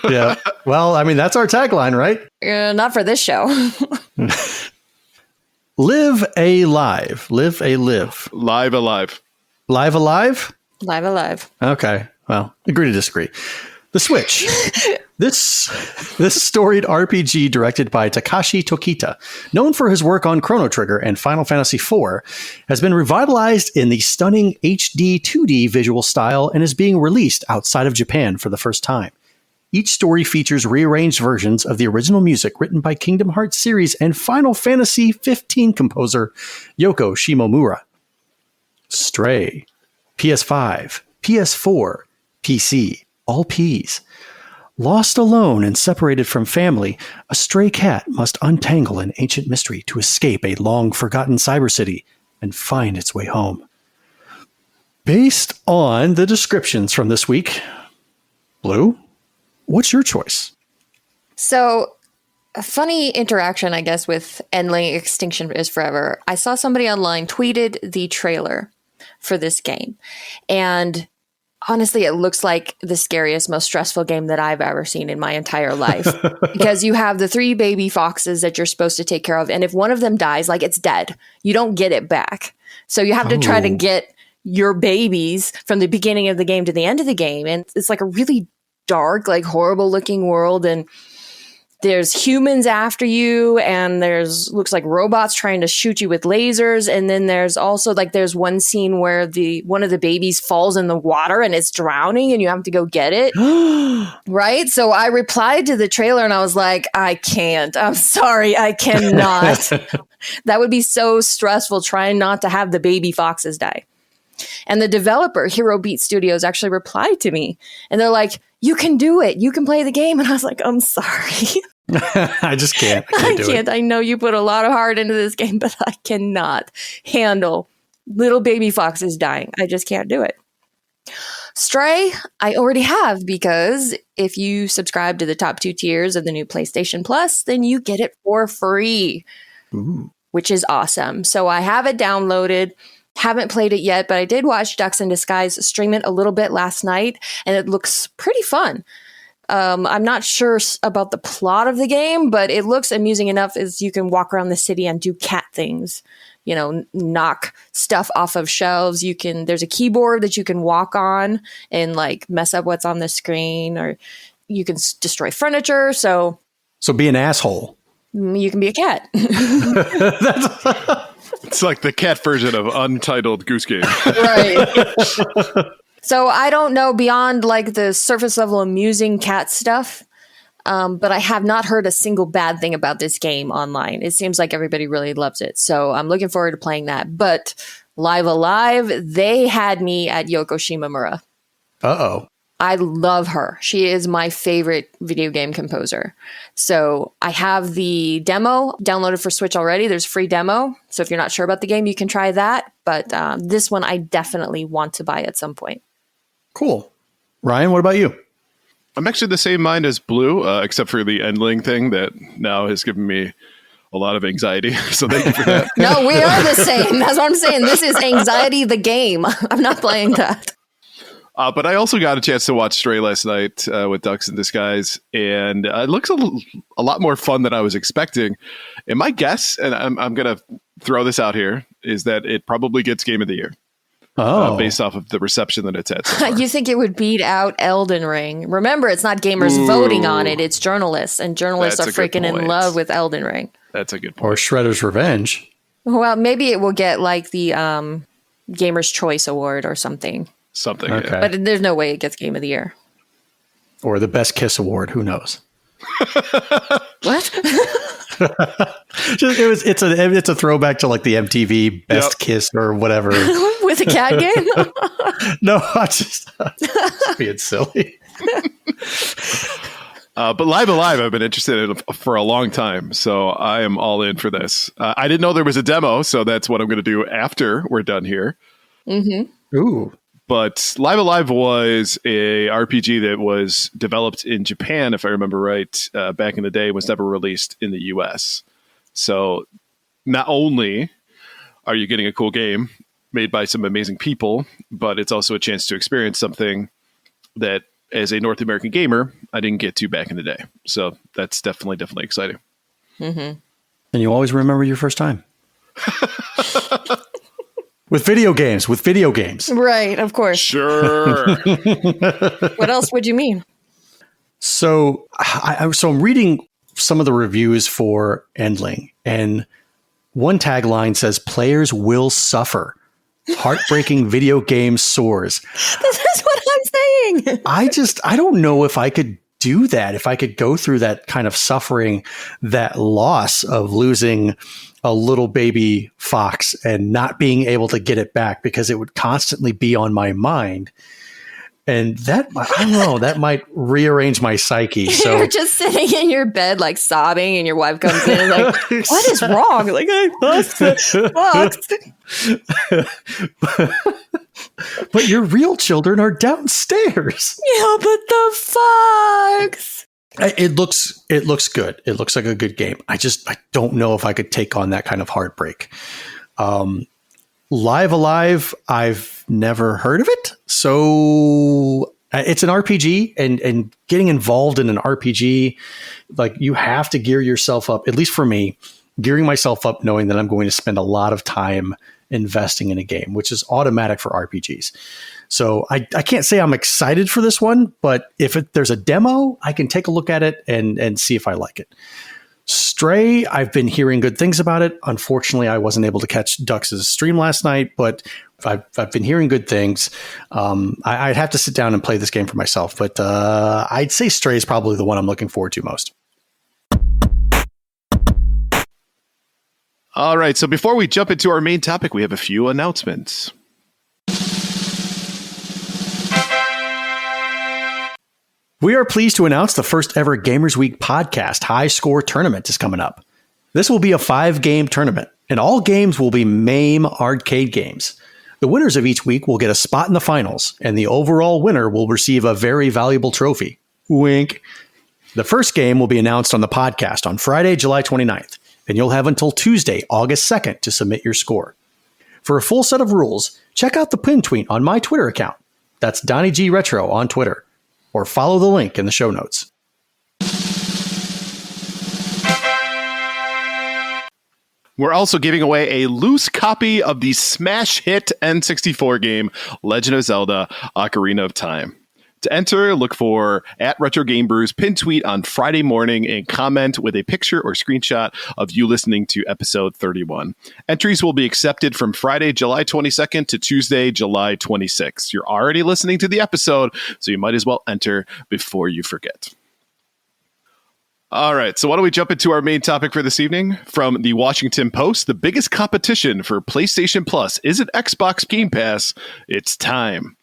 Speaker 3: Yeah. Well, I mean, that's our tagline, right?
Speaker 4: Not for this show.
Speaker 3: Live a live. Live a live.
Speaker 2: Live alive.
Speaker 3: Live alive?
Speaker 4: Live alive.
Speaker 3: Okay. Well, agree to disagree. The Switch. This storied RPG directed by Takashi Tokita, known for his work on Chrono Trigger and Final Fantasy IV, has been revitalized in the stunning HD 2D visual style and is being released outside of Japan for the first time. Each story features rearranged versions of the original music written by Kingdom Hearts series and Final Fantasy XV composer Yoko Shimomura. Stray, PS5, PS4, PC, all Ps. Lost alone and separated from family, a stray cat must untangle an ancient mystery to escape a long-forgotten cyber city and find its way home. Based on the descriptions from this week, Blue, what's your choice?
Speaker 4: So, a funny interaction, I guess, with Endling Extinction is Forever. I saw somebody online tweeted the trailer for this game. And honestly, it looks like the scariest, most stressful game that I've ever seen in my entire life. Because you have the 3 baby foxes that you're supposed to take care of. And if one of them dies, it's dead. You don't get it back. So you have to try to get your babies from the beginning of the game to the end of the game. And it's a really dark, horrible looking world. And there's humans after you, and looks like robots trying to shoot you with lasers. And then there's also there's one scene where one of the babies falls in the water and it's drowning and you have to go get it. Right? So I replied to the trailer and I was like, I can't. I'm sorry. I cannot. That would be so stressful trying not to have the baby foxes die. And the developer, Hero Beat Studios, actually replied to me and they're like, you can do it. You can play the game. And I was like, I'm sorry.
Speaker 3: I just can't. I can't.
Speaker 4: I know you put a lot of heart into this game, but I cannot handle little baby foxes dying. I just can't do it. Stray, I already have, because if you subscribe to the top 2 tiers of the new PlayStation Plus, then you get it for free, which is awesome. So I have it downloaded. Haven't played it yet, but I did watch Ducks in Disguise stream it a little bit last night, and it looks pretty fun. I'm not sure about the plot of the game, but it looks amusing enough as you can walk around the city and do cat things, knock stuff off of shelves. There's a keyboard that you can walk on and mess up what's on the screen, or you can destroy furniture. So
Speaker 3: be an asshole.
Speaker 4: You can be a cat.
Speaker 2: It's like the cat version of Untitled Goose Game.
Speaker 4: Right. So I don't know beyond the surface level amusing cat stuff, but I have not heard a single bad thing about this game online. It seems like everybody really loves it. So I'm looking forward to playing that. But Live Alive, they had me at Yoko Shimomura.
Speaker 3: Uh-oh.
Speaker 4: I love her. She is my favorite video game composer. So I have the demo downloaded for Switch already. There's a free demo. So if you're not sure about the game, you can try that. But this one I definitely want to buy at some point.
Speaker 3: Cool. Ryan, what about you?
Speaker 2: I'm actually the same mind as Blue, except for the Endling thing that now has given me a lot of anxiety. So thank you for that.
Speaker 4: No, we are the same. That's what I'm saying. This is Anxiety the game. I'm not playing that.
Speaker 2: But I also got a chance to watch Stray last night with Ducks in Disguise, and it looks a lot more fun than I was expecting. And my guess, and I'm going to throw this out here, is that it probably gets Game of the Year. Based off of the reception that it's had so far.
Speaker 4: You think it would beat out Elden Ring? Remember, it's not gamers voting on it. It's journalists, and journalists are freaking in love with Elden Ring.
Speaker 2: That's a good point.
Speaker 3: Or Shredder's Revenge.
Speaker 4: Well, maybe it will get like the Gamer's Choice Award or something.
Speaker 2: Something,
Speaker 3: okay.
Speaker 2: Yeah.
Speaker 4: But there's no way it gets Game of the Year.
Speaker 3: Or the Best Kiss Award. Who knows?
Speaker 4: What?
Speaker 3: It's a throwback to like the MTV Best Kiss or whatever.
Speaker 4: With a cat game?
Speaker 3: No, I'm just being silly.
Speaker 2: But Live Alive, I've been interested in for a long time, so I am all in for this. I didn't know there was a demo, so that's what I'm going to do after we're done here.
Speaker 4: Mm-hmm.
Speaker 3: Ooh.
Speaker 2: But Live Alive was a RPG that was developed in Japan, if I remember right, back in the day, was never released in the US. So not only are you getting a cool game made by some amazing people, but it's also a chance to experience something that, as a North American gamer, I didn't get to back in the day. So that's definitely exciting.
Speaker 4: Mm-hmm.
Speaker 3: And you always remember your first time. With video games.
Speaker 4: Right, of course.
Speaker 2: Sure.
Speaker 4: What else would you mean?
Speaker 3: So I'm reading some of the reviews for Endling, and one tagline says, "Players will suffer. Heartbreaking video game soars."
Speaker 4: That's what I'm saying.
Speaker 3: I don't know if I could do that, if I could go through that kind of suffering, that loss of losing a little baby fox and not being able to get it back, because it would constantly be on my mind. And that, I don't know, that might rearrange my psyche. So
Speaker 4: you're just sitting in your bed, like sobbing, and your wife comes in and like, what is wrong? Like, I lost the fox.
Speaker 3: But your real children are downstairs.
Speaker 4: Yeah, but the fox.
Speaker 3: It looks good. It looks like a good game. I don't know if I could take on that kind of heartbreak. Live Alive, I've never heard of it. So it's an RPG, and getting involved in an RPG, like, you have to gear yourself up, at least for me, gearing myself up knowing that I'm going to spend a lot of time investing in a game, which is automatic for RPGs. So I can't say I'm excited for this one, but if there's a demo, I can take a look at it and see if I like it. Stray, I've been hearing good things about it. Unfortunately, I wasn't able to catch Dux's stream last night, but I've been hearing good things. I'd have to sit down and play this game for myself, but I'd say Stray is probably the one I'm looking forward to most.
Speaker 2: All right, so before we jump into our main topic, we have a few announcements.
Speaker 3: We are pleased to announce the first ever Gamers Week podcast High Score Tournament is coming up. This will be a 5-game tournament, and all games will be MAME arcade games. The winners of each week will get a spot in the finals, and the overall winner will receive a very valuable trophy. Wink. The first game will be announced on the podcast on Friday, July 29th, and you'll have until Tuesday, August 2nd to submit your score. For a full set of rules, check out the pin tweet on my Twitter account. That's Donnie G Retro on Twitter. Or follow the link in the show notes.
Speaker 2: We're also giving away a loose copy of the smash hit N64 game, Legend of Zelda: Ocarina of Time. To enter, look for @RetroGameBrews pin tweet on Friday morning and comment with a picture or screenshot of you listening to episode 31. Entries will be accepted from Friday, July 22nd to Tuesday, July 26th. You're already listening to the episode, so you might as well enter before you forget. All right, so why don't we jump into our main topic for this evening? From the Washington Post, the biggest competition for PlayStation Plus isn't Xbox Game Pass, it's time.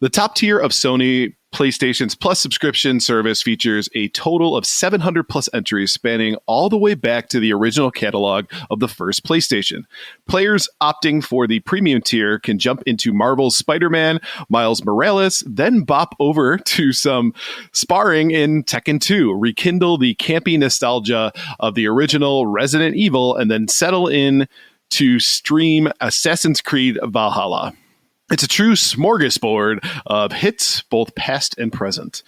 Speaker 2: The top tier of Sony PlayStation's Plus subscription service features a total of 700 plus entries spanning all the way back to the original catalog of the first PlayStation. Players opting for the premium tier can jump into Marvel's Spider-Man, Miles Morales, then bop over to some sparring in Tekken 2, rekindle the campy nostalgia of the original Resident Evil, and then settle in to stream Assassin's Creed Valhalla. It's a true smorgasbord of hits, both past and present.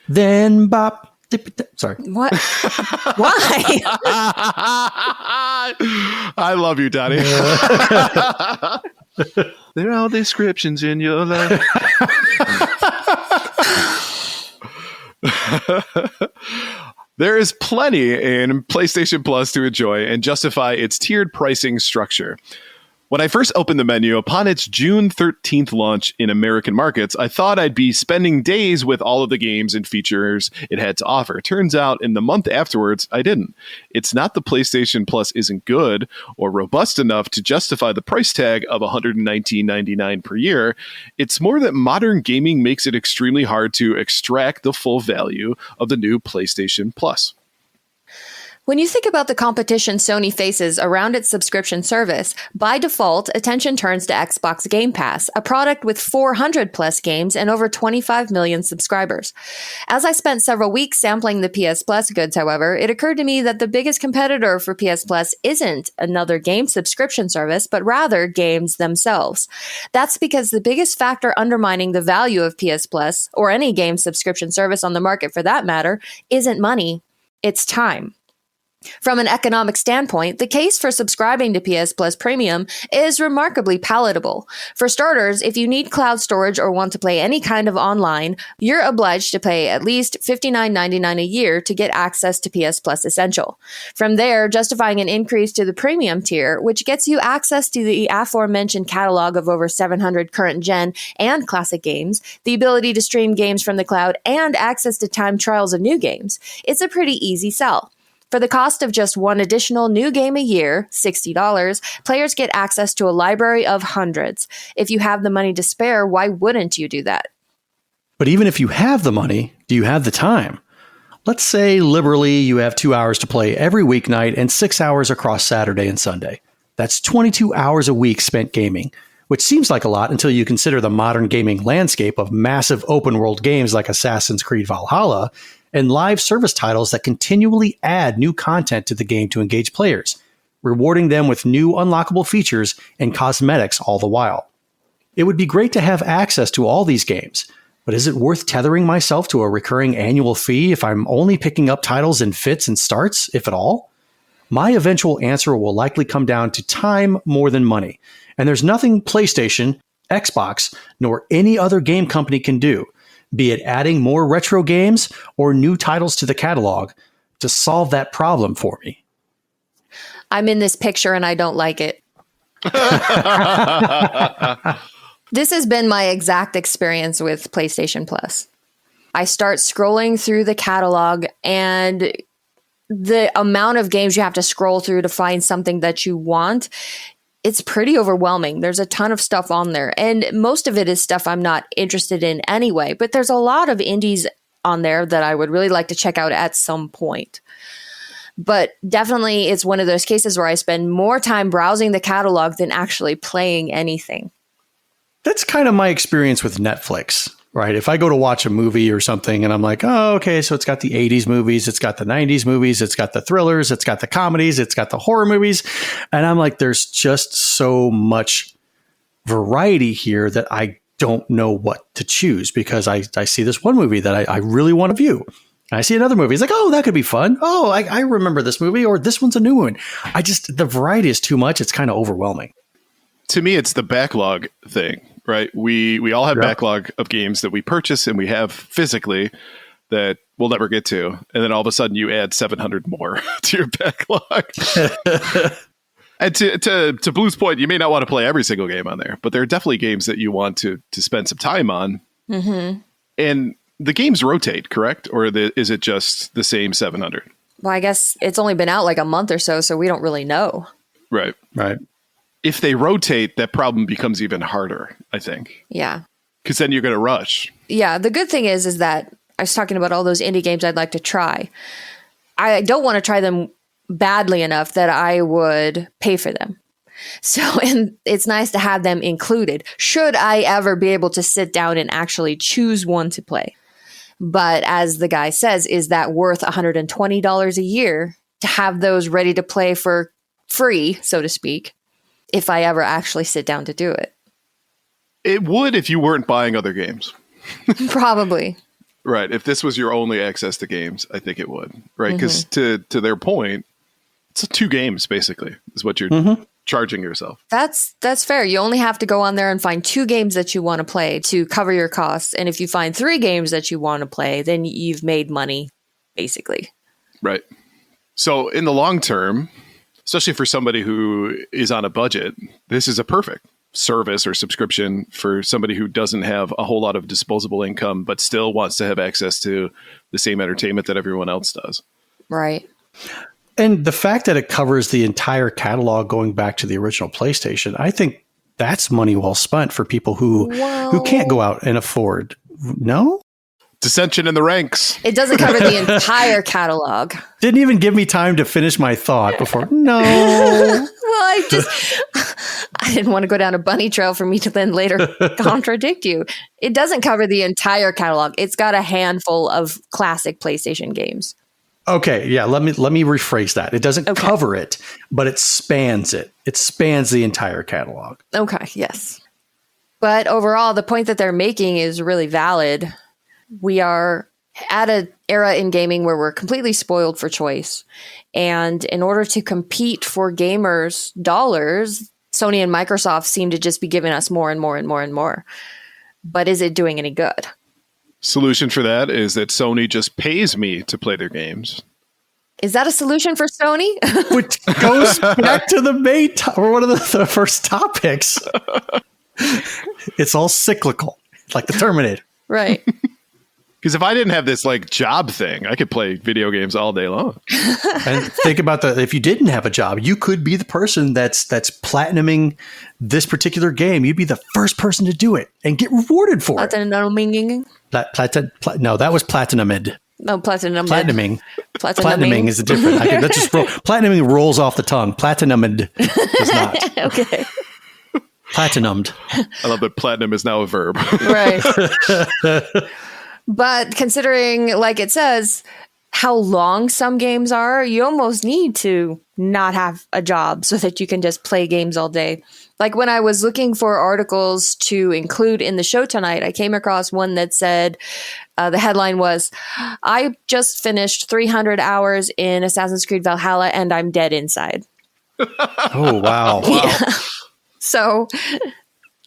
Speaker 3: Then bop. Sorry.
Speaker 4: What? Why?
Speaker 2: I love you, Donnie. There are descriptions in your life. There is plenty in PlayStation Plus to enjoy and justify its tiered pricing structure. When I first opened the menu upon its June 13th launch in American markets, I thought I'd be spending days with all of the games and features it had to offer. Turns out in the month afterwards, I didn't. It's not the PlayStation Plus isn't good or robust enough to justify the price tag of $119.99 per year. It's more that modern gaming makes it extremely hard to extract the full value of the new PlayStation Plus.
Speaker 4: When you think about the competition Sony faces around its subscription service, by default, attention turns to Xbox Game Pass, a product with 400 plus games and over 25 million subscribers. As I spent several weeks sampling the PS Plus goods, however, it occurred to me that the biggest competitor for PS Plus isn't another game subscription service, but rather games themselves. That's because the biggest factor undermining the value of PS Plus, or any game subscription service on the market for that matter, isn't money, it's time. From an economic standpoint, the case for subscribing to PS Plus Premium is remarkably palatable. For starters, if you need cloud storage or want to play any kind of online, you're obliged to pay at least $59.99 a year to get access to PS Plus Essential. From there, justifying an increase to the premium tier, which gets you access to the aforementioned catalog of over 700 current gen and classic games, the ability to stream games from the cloud, and access to timed trials of new games, it's a pretty easy sell. For the cost of just one additional new game a year, $60, players get access to a library of hundreds. If you have the money to spare, why wouldn't you do that?
Speaker 3: But even if you have the money, do you have the time? Let's say liberally you have 2 hours to play every weeknight and 6 hours across Saturday and Sunday. That's 22 hours a week spent gaming, which seems like a lot until you consider the modern gaming landscape of massive open world games like Assassin's Creed Valhalla and live service titles that continually add new content to the game to engage players, rewarding them with new unlockable features and cosmetics all the while. It would be great to have access to all these games, but is it worth tethering myself to a recurring annual fee if I'm only picking up titles in fits and starts, if at all? My eventual answer will likely come down to time more than money, and there's nothing PlayStation, Xbox, nor any other game company can do, be it adding more retro games or new titles to the catalog, to solve that problem for me.
Speaker 4: I'm in this picture and I don't like it. This has been my exact experience with PlayStation Plus. I start scrolling through the catalog and the amount of games you have to scroll through to find something that you want, it's pretty overwhelming. There's a ton of stuff on there, and most of it is stuff I'm not interested in anyway, but there's a lot of indies on there that I would really like to check out at some point. But definitely it's one of those cases where I spend more time browsing the catalog than actually playing anything.
Speaker 3: That's kind of my experience with Netflix, right? If I go to watch a movie or something and I'm like, oh, okay, so it's got the 80s movies, it's got the 90s movies, it's got the thrillers, it's got the comedies, it's got the horror movies. And I'm like, there's just so much variety here that I don't know what to choose because I see this one movie that I really want to view. I see another movie. It's like, oh, that could be fun. Oh, I remember this movie, or this one's a new one. The variety is too much. It's kind of overwhelming.
Speaker 2: To me, it's the backlog thing. Right. We all have backlog of games that we purchase and we have physically that we'll never get to. And then all of a sudden you add 700 more to your backlog. And to Blue's point, you may not want to play every single game on there, but there are definitely games that you want to spend some time on. Mm-hmm. And the games rotate, correct? Or is it just the same 700?
Speaker 4: Well, I guess it's only been out like a month or so we don't really know.
Speaker 2: Right. If they rotate, that problem becomes even harder, I think.
Speaker 4: Yeah.
Speaker 2: Because then you're going to rush.
Speaker 4: Yeah, the good thing is that I was talking about all those indie games I'd like to try. I don't want to try them badly enough that I would pay for them. So, and it's nice to have them included should I ever be able to sit down and actually choose one to play. But as the guy says, is that worth $120 a year to have those ready to play for free, so to speak, if I ever actually sit down to do it?
Speaker 2: It would if you weren't buying other games.
Speaker 4: Probably.
Speaker 2: Right. If this was your only access to games, I think it would. Right. Because to their point, it's 2 games, basically, is what you're charging yourself.
Speaker 4: That's fair. You only have to go on there and find 2 games that you want to play to cover your costs. And if you find 3 games that you want to play, then you've made money, basically.
Speaker 2: Right. So in the long term, especially for somebody who is on a budget, this is a perfect service or subscription for somebody who doesn't have a whole lot of disposable income, but still wants to have access to the same entertainment that everyone else does.
Speaker 4: Right.
Speaker 3: And the fact that it covers the entire catalog going back to the original PlayStation, I think that's money well spent for people who can't go out and afford. No?
Speaker 2: Dissension in the ranks.
Speaker 4: It doesn't cover the entire catalog.
Speaker 3: Didn't even give me time to finish my thought before. No.
Speaker 4: Well, I didn't want to go down a bunny trail for me to then later contradict you. It doesn't cover the entire catalog. It's got a handful of classic PlayStation games.
Speaker 3: Okay, yeah, let me rephrase that. It doesn't cover it, but it spans it. It spans the entire catalog.
Speaker 4: Okay, yes. But overall, the point that they're making is really valid. We are at an era in gaming where we're completely spoiled for choice. And in order to compete for gamers' dollars, Sony and Microsoft seem to just be giving us more and more and more and more. But is it doing any good?
Speaker 2: Solution for that is that Sony just pays me to play their games.
Speaker 4: Is that a solution for Sony?
Speaker 3: Which goes back to the main or one of the first topics. It's all cyclical, like the Terminator.
Speaker 4: Right.
Speaker 2: Because if I didn't have this like job thing, I could play video games all day long.
Speaker 3: And think about if you didn't have a job, you could be the person that's platinuming this particular game. You'd be the first person to do it and get rewarded for it. No, that was platinumed.
Speaker 4: No, platinum.
Speaker 3: Platinuming is a different. That's just platinuming rolls off the tongue. Platinumed does not.
Speaker 4: Okay.
Speaker 3: Platinumed.
Speaker 2: I love that platinum is now a verb.
Speaker 4: Right. But considering, like it says, how long some games are, you almost need to not have a job so that you can just play games all day. Like when I was looking for articles to include in the show tonight, I came across one that said, the headline was, I just finished 300 hours in Assassin's Creed Valhalla and I'm dead inside.
Speaker 3: Oh, wow.
Speaker 4: Yeah. So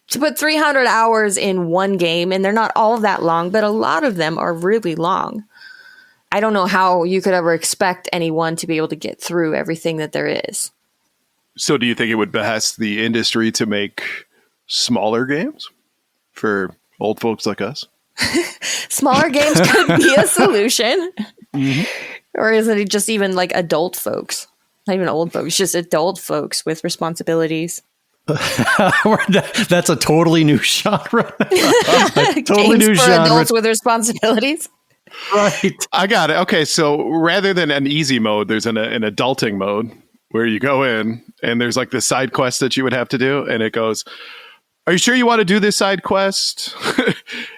Speaker 4: to put 300 hours in one game, and they're not all that long, but a lot of them are really long. I don't know how you could ever expect anyone to be able to get through everything that there is.
Speaker 2: So do you think it would behest the industry to make smaller games for old folks like us?
Speaker 4: Smaller games could be a solution. Mm-hmm. Or is it just even like adult folks? Not even old folks, just adult folks with responsibilities.
Speaker 3: That's a totally new genre.
Speaker 4: Totally new genre. Adults with responsibilities.
Speaker 3: Right.
Speaker 2: I got it. Okay, so rather than an easy mode, there's an adulting mode where you go in and there's like this side quest that you would have to do, and it goes, are you sure you want to do this side quest?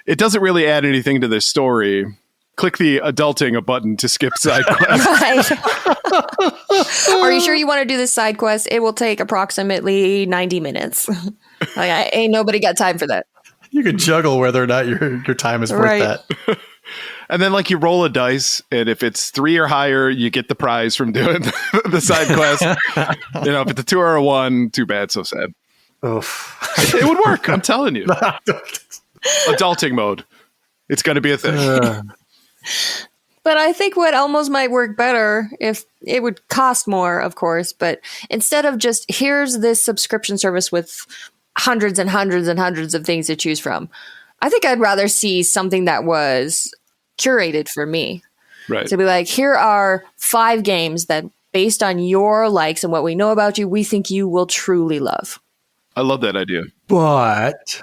Speaker 2: It doesn't really add anything to the story. Click the adulting button to skip side quest.
Speaker 4: Right. Are you sure you want to do this side quest? It will take approximately 90 minutes. Like, ain't nobody got time for that.
Speaker 3: You can juggle whether or not your time is worth that.
Speaker 2: And then like you roll a dice, and if it's 3 or higher, you get the prize from doing the side quest. You know, if it's a 2 or a 1, too bad, so sad.
Speaker 3: Oof.
Speaker 2: It would work, I'm telling you. Adulting mode. It's going to be a thing.
Speaker 4: But I think what almost might work better, if it would cost more, of course, but instead of just here's this subscription service with hundreds and hundreds and hundreds of things to choose from, I think I'd rather see something that was curated for me.
Speaker 2: Right.
Speaker 4: To be like, here are 5 games that based on your likes and what we know about you, we think you will truly love.
Speaker 2: I love that idea.
Speaker 3: But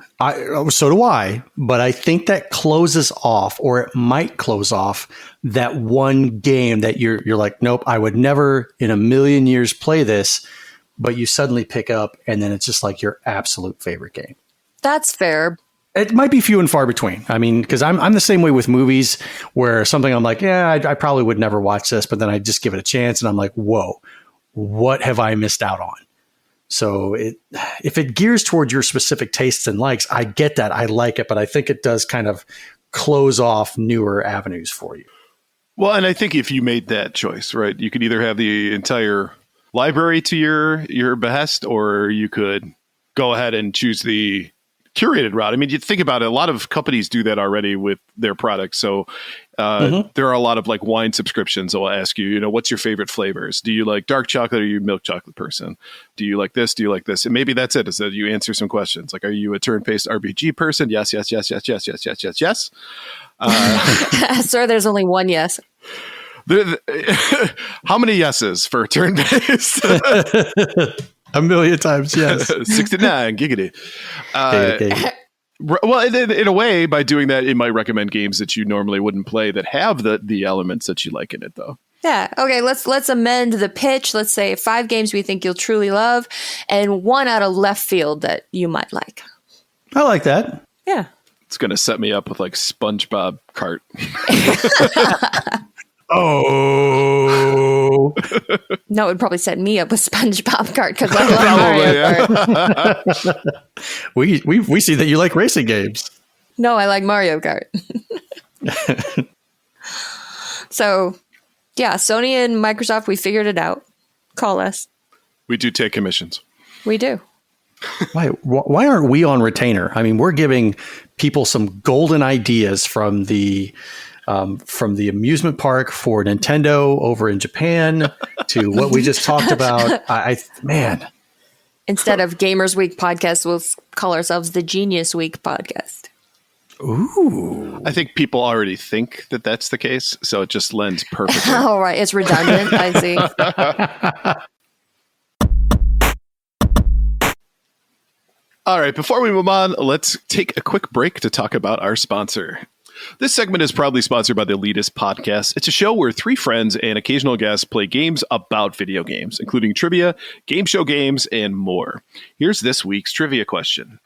Speaker 3: so do I. But I think that closes off, or it might close off, that one game that you're like, nope, I would never in a million years play this. But you suddenly pick up, and then it's just like your absolute favorite game.
Speaker 4: That's fair.
Speaker 3: It might be few and far between. I mean, because I'm the same way with movies, where something I'm like, yeah, I probably would never watch this, but then I just give it a chance, and I'm like, whoa, what have I missed out on? So if it gears towards your specific tastes and likes, I get that. I like it, but I think it does kind of close off newer avenues for you.
Speaker 2: Well, and I think if you made that choice, right, you could either have the entire library to your behest, or you could go ahead and choose the curated route. I mean, you think about it, a lot of companies do that already with their products. So there are a lot of like wine subscriptions that will ask you, what's your favorite flavors? Do you like dark chocolate, or are you a milk chocolate person? Do you like this? Do you like this? And maybe that's it, is that you answer some questions. Like, are you a turn-based RPG person? Yes, yes, yes, yes, yes, yes, yes, yes, yes.
Speaker 4: Sir, there's only one yes.
Speaker 2: How many yeses for turn-based?
Speaker 3: A million times, yes.
Speaker 2: 69, giggity. Well, in a way, by doing that, it might recommend games that you normally wouldn't play that have the elements that you like in it, though.
Speaker 4: Yeah. Okay. Let's amend the pitch. Let's say 5 games we think you'll truly love, and 1 out of left field that you might like.
Speaker 3: I like that.
Speaker 4: Yeah.
Speaker 2: It's going to set me up with like SpongeBob Kart.
Speaker 3: Oh.
Speaker 4: No, it would probably set me up with SpongeBob Kart because I love Mario Kart.
Speaker 3: We see that you like racing games.
Speaker 4: No, I like Mario Kart. So, yeah, Sony and Microsoft, we figured it out. Call us.
Speaker 2: We do take commissions.
Speaker 4: We do.
Speaker 3: Why aren't we on retainer? I mean, we're giving people some golden ideas from the amusement park for Nintendo over in Japan to what we just talked about. Man.
Speaker 4: Instead of Gamers Week podcast, we'll call ourselves the Genius Week podcast.
Speaker 3: Ooh.
Speaker 2: I think people already think that that's the case, so it just lends perfectly.
Speaker 4: All right. It's redundant. I see.
Speaker 2: All right. Before we move on, let's take a quick break to talk about our sponsor. This segment is proudly sponsored by the Elitist Podcast. It's a show where 3 friends and occasional guests play games about video games, including trivia, game show games, and more. Here's this week's trivia question.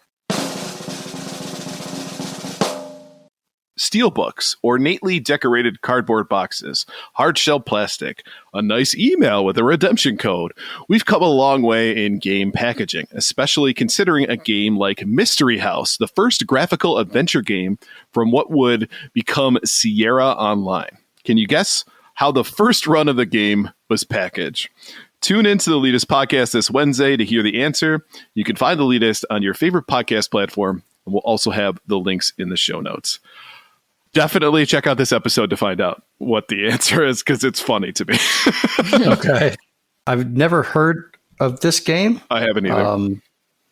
Speaker 2: Steelbooks, ornately decorated cardboard boxes, hard-shell plastic, a nice email with a redemption code. We've come a long way in game packaging, especially considering a game like Mystery House, the first graphical adventure game from what would become Sierra Online. Can you guess how the first run of the game was packaged? Tune into the Elitist Podcast this Wednesday to hear the answer. You can find the Elitist on your favorite podcast platform, and we'll also have the links in the show notes. Definitely check out this episode to find out what the answer is, because it's funny to me.
Speaker 3: Okay. I've never heard of this game.
Speaker 2: I haven't either.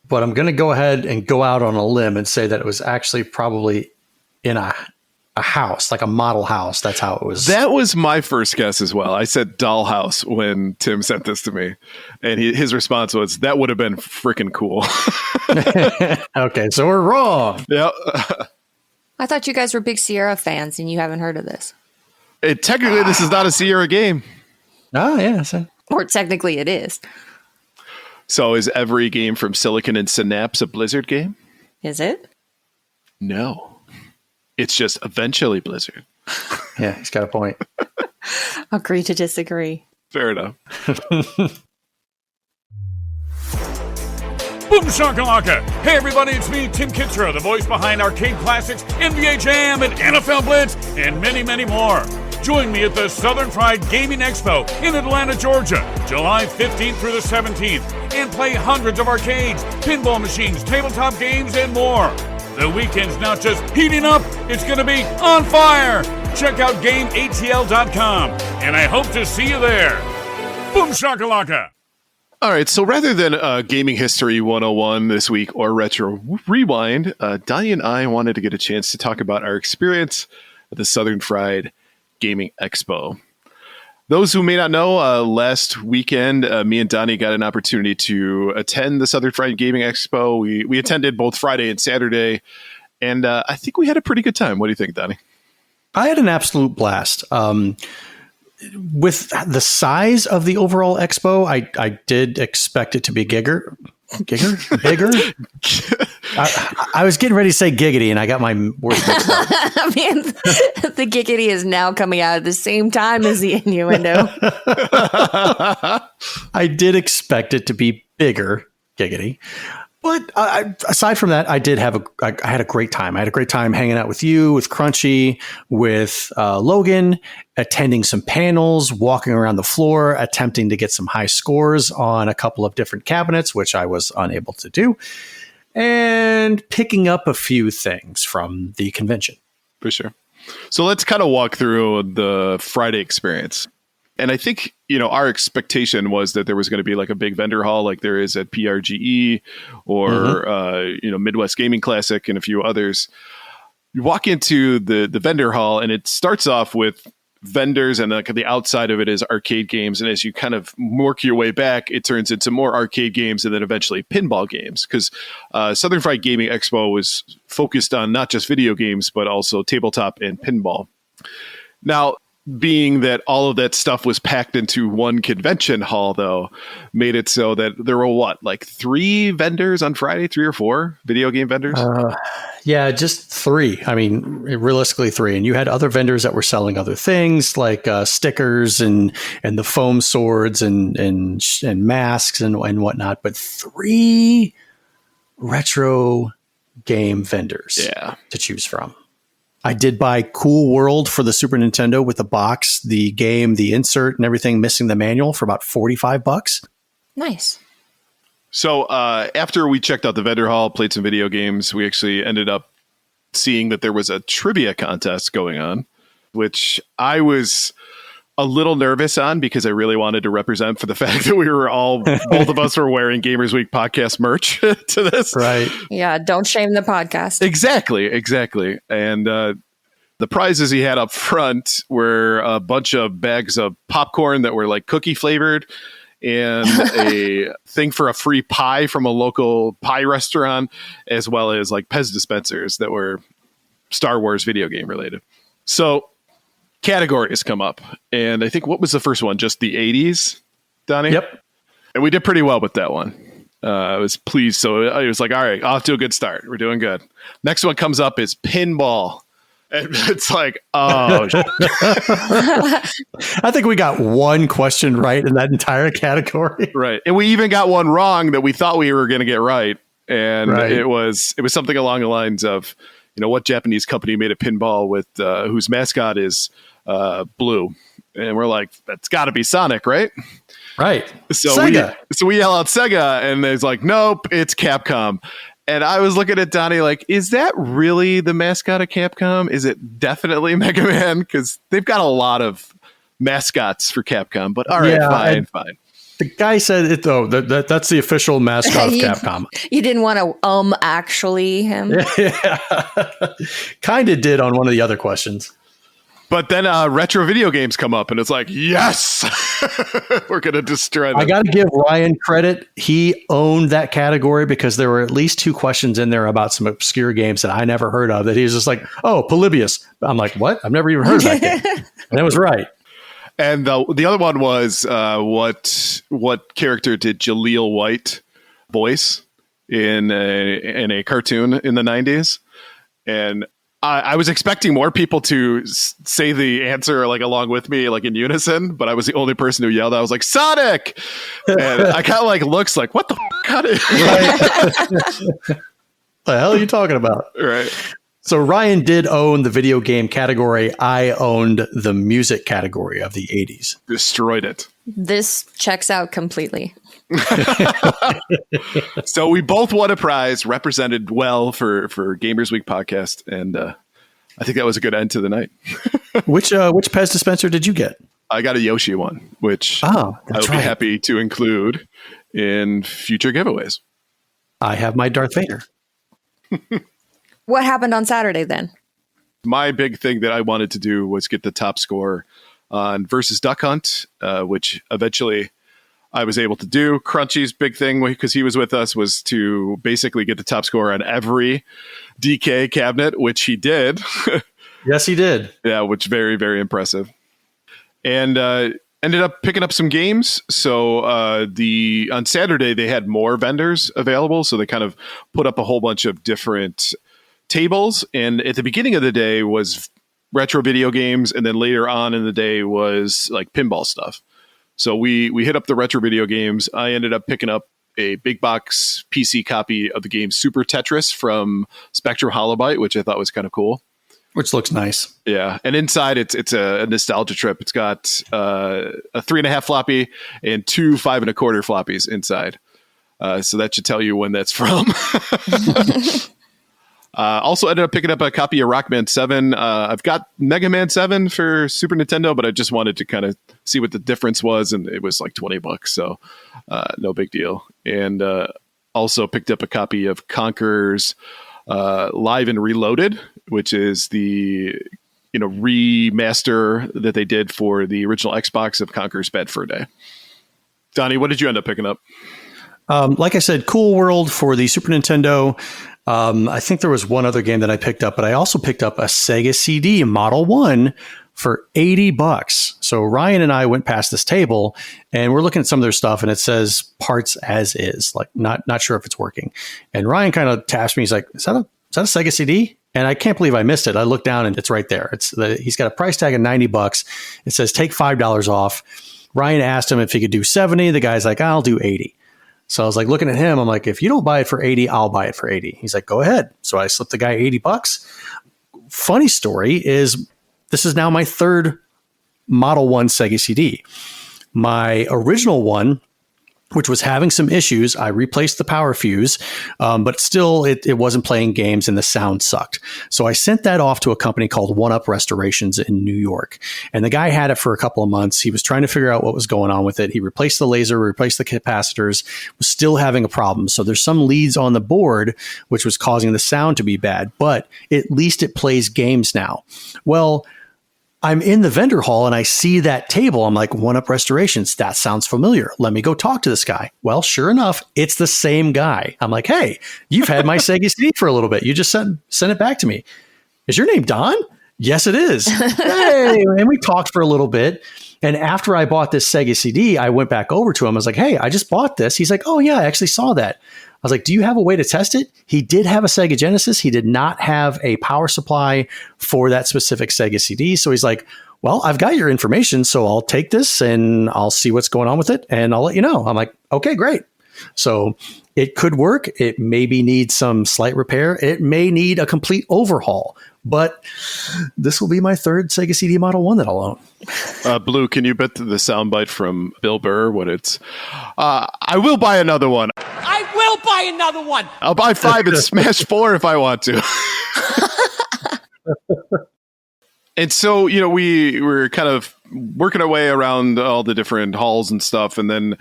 Speaker 3: But I'm going to go ahead and go out on a limb and say that it was actually probably in a house, like a model house. That's how it was.
Speaker 2: That was my first guess as well. I said dollhouse when Tim sent this to me. And his response was, that would have been freaking cool.
Speaker 3: Okay, so we're wrong.
Speaker 2: Yeah.
Speaker 4: I thought you guys were big Sierra fans and you haven't heard of this.
Speaker 2: Technically, this is not a Sierra game.
Speaker 3: Oh, yeah. So.
Speaker 4: Or technically it is.
Speaker 2: So is every game from Silicon and Synapse a Blizzard game?
Speaker 4: Is it?
Speaker 2: No. It's just eventually Blizzard.
Speaker 3: Yeah, he's got a point.
Speaker 4: Agree to disagree.
Speaker 2: Fair enough.
Speaker 10: Boom shakalaka! Hey everybody, it's me, Tim Kitzrow, the voice behind Arcade Classics, NBA Jam, and NFL Blitz, and many, many more. Join me at the Southern Fried Gaming Expo in Atlanta, Georgia, July 15th through the 17th, and play hundreds of arcades, pinball machines, tabletop games, and more. The weekend's not just heating up, it's going to be on fire. Check out GameATL.com, and I hope to see you there. Boom shakalaka!
Speaker 2: All right, so rather than Gaming History 101 this week or Retro Rewind, Donnie and I wanted to get a chance to talk about our experience at the Southern Fried Gaming Expo. Those who may not know, last weekend, me and Donnie got an opportunity to attend the Southern Fried Gaming Expo. We attended both Friday and Saturday, and I think we had a pretty good time. What do you think, Donnie?
Speaker 3: I had an absolute blast. With the size of the overall expo, I did expect it to be bigger. I was getting ready to say giggity, and I got my words mixed up.
Speaker 4: I mean, the giggity is now coming out at the same time as the innuendo.
Speaker 3: I did expect it to be bigger, giggity. But aside from that, I had a great time. I had a great time hanging out with you, with Crunchy, with Logan, attending some panels, walking around the floor, attempting to get some high scores on a couple of different cabinets, which I was unable to do, and picking up a few things from the convention.
Speaker 2: For sure. So let's kind of walk through the Friday experience. And I think, our expectation was that there was going to be like a big vendor hall like there is at PRGE or, Midwest Gaming Classic and a few others. You walk into the vendor hall and it starts off with vendors and the outside of it is arcade games. And as you kind of work your way back, it turns into more arcade games and then eventually pinball games. Because Southern Fried Gaming Expo was focused on not just video games, but also tabletop and pinball. Now, being that all of that stuff was packed into one convention hall, though, made it so that there were 3 vendors on Friday, 3 or 4 video game vendors?
Speaker 3: Yeah, just 3. I mean, realistically 3. And you had other vendors that were selling other things like stickers and the foam swords and masks and whatnot. But 3 retro game vendors to choose from. I did buy Cool World for the Super Nintendo with the box, the game, the insert, and everything, missing the manual for about $45.
Speaker 4: Nice.
Speaker 2: So after we checked out the vendor hall, played some video games, we actually ended up seeing that there was a trivia contest going on, which I was a little nervous on because I really wanted to represent for the fact that we were both of us were wearing Gamers Week podcast merch to this.
Speaker 3: Right.
Speaker 4: Yeah, don't shame the podcast.
Speaker 2: Exactly. And the prizes he had up front were a bunch of bags of popcorn that were like cookie flavored and a thing for a free pie from a local pie restaurant, as well as like Pez dispensers that were Star Wars video game related. So categories come up, and I think what was the first one? Just the 80s, Donnie?
Speaker 3: Yep.
Speaker 2: And we did pretty well with that one. I was pleased. So I was like, all right, off to a good start. We're doing good. Next one comes up is pinball. And it's like, oh.
Speaker 3: I think we got one question right in that entire category.
Speaker 2: Right. And we even got one wrong that we thought we were going to get right. And it was something along the lines of, what Japanese company made a pinball with whose mascot is blue? And we're like, that's got to be Sonic, right?
Speaker 3: Right.
Speaker 2: So
Speaker 3: Sega.
Speaker 2: we yell out Sega, and there's like, nope, it's Capcom. And I was looking at Donnie like, is that really the mascot of Capcom? Is it definitely Mega Man? Because they've got a lot of mascots for Capcom. But all right, fine.
Speaker 3: The guy said it though. That's the official mascot of Capcom.
Speaker 4: You didn't want to actually him.
Speaker 3: Yeah. Kind of did on one of the other questions.
Speaker 2: But then retro video games come up, and it's like, yes, we're going to destroy them.
Speaker 3: I got to give Ryan credit. He owned that category because there were at least 2 questions in there about some obscure games that I never heard of that he was just like, oh, Polybius. I'm like, what? I've never even heard of that game. And it was right.
Speaker 2: And the other one was what character did Jaleel White voice in a cartoon in the 90s? And I was expecting more people to say the answer like along with me, like in unison, but I was the only person who yelled. I was like, Sonic! And I kind of like looks like, what the f***? How did
Speaker 3: What the hell are you talking about?
Speaker 2: Right.
Speaker 3: So Ryan did own the video game category. I owned the music category of the 80s.
Speaker 2: Destroyed it.
Speaker 4: This checks out completely.
Speaker 2: So we both won a prize, represented well for Gamers Week podcast, and I think that was a good end to the night.
Speaker 3: Which Pez dispenser did you get?
Speaker 2: I got a Yoshi one, which I would be happy to include in future giveaways.
Speaker 3: I have my Darth Vader.
Speaker 4: What happened on Saturday then?
Speaker 2: My big thing that I wanted to do was get the top score on versus Duck Hunt, which eventually I was able to do. Crunchy's big thing, because he was with us, was to basically get the top score on every DK cabinet, which he did.
Speaker 3: Yes, he did.
Speaker 2: Yeah, which very, very impressive. And ended up picking up some games. So on Saturday, they had more vendors available. So they kind of put up a whole bunch of different tables. And at the beginning of the day was retro video games. And then later on in the day was like pinball stuff. So we hit up the retro video games. I ended up picking up a big box PC copy of the game Super Tetris from Spectrum Holobyte, which I thought was kind of cool.
Speaker 3: Which looks nice.
Speaker 2: Yeah. And inside it's a nostalgia trip. It's got a 3.5 floppy and 2 5 1/4 floppies inside. So that should tell you when that's from. Also ended up picking up a copy of Rockman 7. I've got Mega Man 7 for Super Nintendo, but I just wanted to kind of see what the difference was, and it was like $20, so no big deal. And also picked up a copy of Conker's Live and Reloaded, which is the remaster that they did for the original Xbox of Conker's Bad Fur Day. Donnie, what did you end up picking up?
Speaker 3: Like I said, Cool World for the Super Nintendo. I think there was one other game that I picked up, but I also picked up a Sega CD Model 1 for $80. So Ryan and I went past this table and we're looking at some of their stuff and it says parts as is, like not sure if it's working. And Ryan kind of taps me. He's like, is that a Sega CD? And I can't believe I missed it. I looked down and it's right there. He's got a price tag of $90. It says take $5 off. Ryan asked him if he could do 70. The guy's like, I'll do 80. So I was like looking at him. I'm like, if you don't buy it for 80, I'll buy it for 80. He's like, go ahead. So I slipped the guy $80. Funny story is this is now my third Model 1 Sega CD. My original one, which was having some issues, I replaced the power fuse, but still it wasn't playing games and the sound sucked. So I sent that off to a company called One Up Restorations in New York. And the guy had it for a couple of months. He was trying to figure out what was going on with it. He replaced the laser, replaced the capacitors, was still having a problem. So there's some leads on the board, which was causing the sound to be bad, but at least it plays games now. Well, I'm in the vendor hall and I see that table. I'm like, One Up Restorations. That sounds familiar. Let me go talk to this guy. Well, sure enough, it's the same guy. I'm like, hey, you've had my Sega CD for a little bit. You just sent it back to me. Is your name Don? Yes, it is. Hey, and we talked for a little bit. And after I bought this Sega CD, I went back over to him. I was like, hey, I just bought this. He's like, oh, yeah, I actually saw that. I was like, do you have a way to test it? He did have a Sega Genesis. He did not have a power supply for that specific Sega CD. So he's like, well, I've got your information, so I'll take this and I'll see what's going on with it and I'll let you know. I'm like, okay, great. So it could work. It maybe needs some slight repair. It may need a complete overhaul, but this will be my third Sega CD Model 1 that I'll own.
Speaker 2: Blue, can you bet the soundbite from Bill Burr what it's? I will buy another one.
Speaker 9: I will buy another one.
Speaker 2: I'll buy 5 and smash 4 if I want to. And so, we were kind of working our way around all the different halls and stuff. And then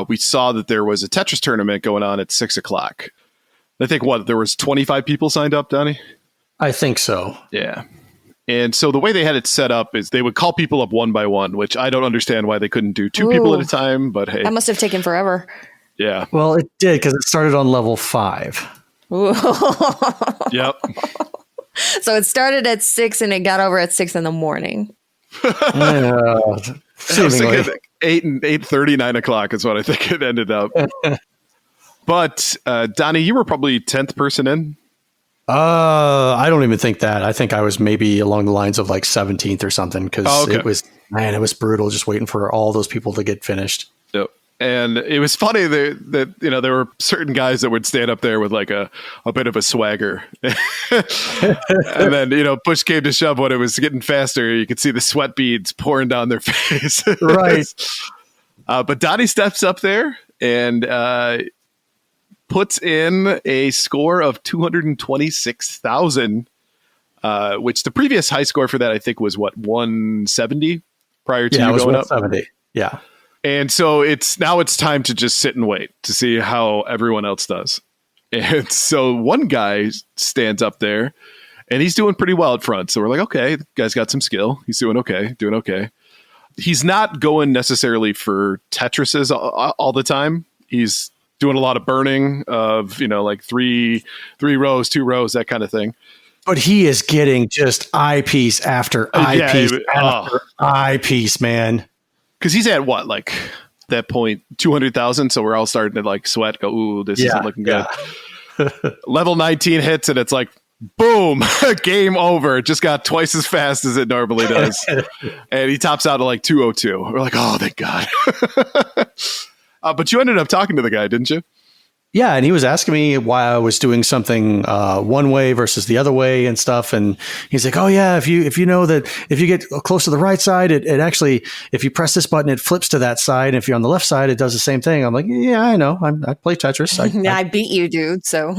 Speaker 2: we saw that there was a Tetris tournament going on at 6:00. I think there was 25 people signed up, Donnie?
Speaker 3: I think so.
Speaker 2: Yeah. And so the way they had it set up is they would call people up one by one, which I don't understand why they couldn't do 2 people at a time, but hey.
Speaker 4: That must have taken forever.
Speaker 2: Yeah.
Speaker 3: Well, it did because it started on level 5.
Speaker 2: Yep.
Speaker 4: So it started at 6 and it got over at 6 in the morning.
Speaker 2: I was thinking 8 and 8:30, 9 o'clock is what I think it ended up. But Donnie, you were probably 10th person in.
Speaker 3: I don't even think that. I think I was maybe along the lines of like 17th or something because it was brutal just waiting for all those people to get finished.
Speaker 2: Yep. And it was funny that there were certain guys that would stand up there with like a bit of a swagger. And then, push came to shove when it was getting faster. You could see the sweat beads pouring down their face.
Speaker 3: Right.
Speaker 2: But Donnie steps up there and puts in a score of 226,000, which the previous high score for that, I think, was 170 prior to
Speaker 3: it was
Speaker 2: going
Speaker 3: 170.
Speaker 2: up.
Speaker 3: Yeah.
Speaker 2: And so it's time to just sit and wait to see how everyone else does. And so one guy stands up there and he's doing pretty well at front. So we're like, okay, the guy's got some skill. He's doing okay. he's not going necessarily for Tetrises all the time. He's doing a lot of burning of, like three rows, 2 rows, that kind of thing.
Speaker 3: But he is getting just eyepiece after eyepiece after eyepiece, man.
Speaker 2: Because he's at what, like that point, 200,000. So we're all starting to like sweat, go, ooh, this isn't looking good. Level 19 hits and it's like, boom, game over. It just got twice as fast as it normally does. And he tops out at like 202. We're like, oh, thank God. But you ended up talking to the guy, didn't you?
Speaker 3: Yeah, and he was asking me why I was doing something one way versus the other way and stuff. And he's like, "Oh yeah, if you know that if you get close to the right side, it actually, if you press this button, it flips to that side. And if you're on the left side, it does the same thing." I'm like, "Yeah, I know. I play Tetris.
Speaker 4: I beat you, dude. So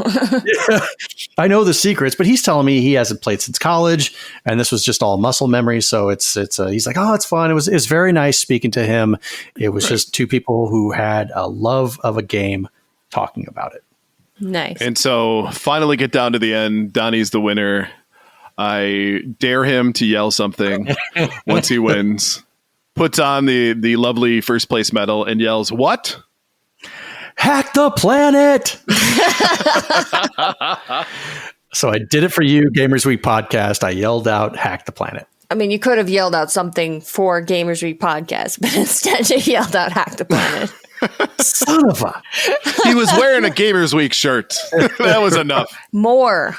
Speaker 3: I know the secrets." But he's telling me he hasn't played since college, and this was just all muscle memory. So it's he's like, "Oh, it's fun." It was very nice speaking to him. It was just two people who had a love of a game talking about it.
Speaker 4: Nice.
Speaker 2: And so finally get down to the end. Donnie's the winner. I dare him to yell something once he wins. Puts on the lovely first place medal and yells, "What?
Speaker 3: Hack the planet!" So I did it for you, Gamers Week podcast. I yelled out, "Hack the planet."
Speaker 4: I mean, you could have yelled out something for Gamers Week podcast, but instead you yelled out, "Hack the planet."
Speaker 3: Son of a...
Speaker 2: He was wearing a Gamers Week shirt. That was enough.
Speaker 4: More.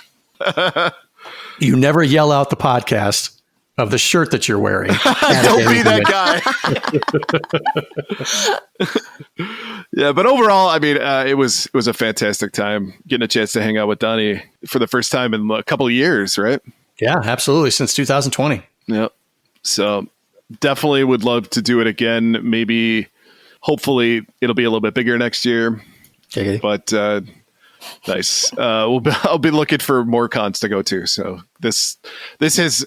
Speaker 3: You never yell out the podcast of the shirt that you're wearing.
Speaker 2: Don't be that guy. Yeah, but overall, I mean, it was a fantastic time getting a chance to hang out with Donnie for the first time in a couple of years, right?
Speaker 3: Yeah, absolutely. Since 2020.
Speaker 2: Yep. So definitely would love to do it again. Maybe, hopefully, it'll be a little bit bigger next year.
Speaker 3: Okay.
Speaker 2: But nice. I'll be looking for more cons to go to. So this has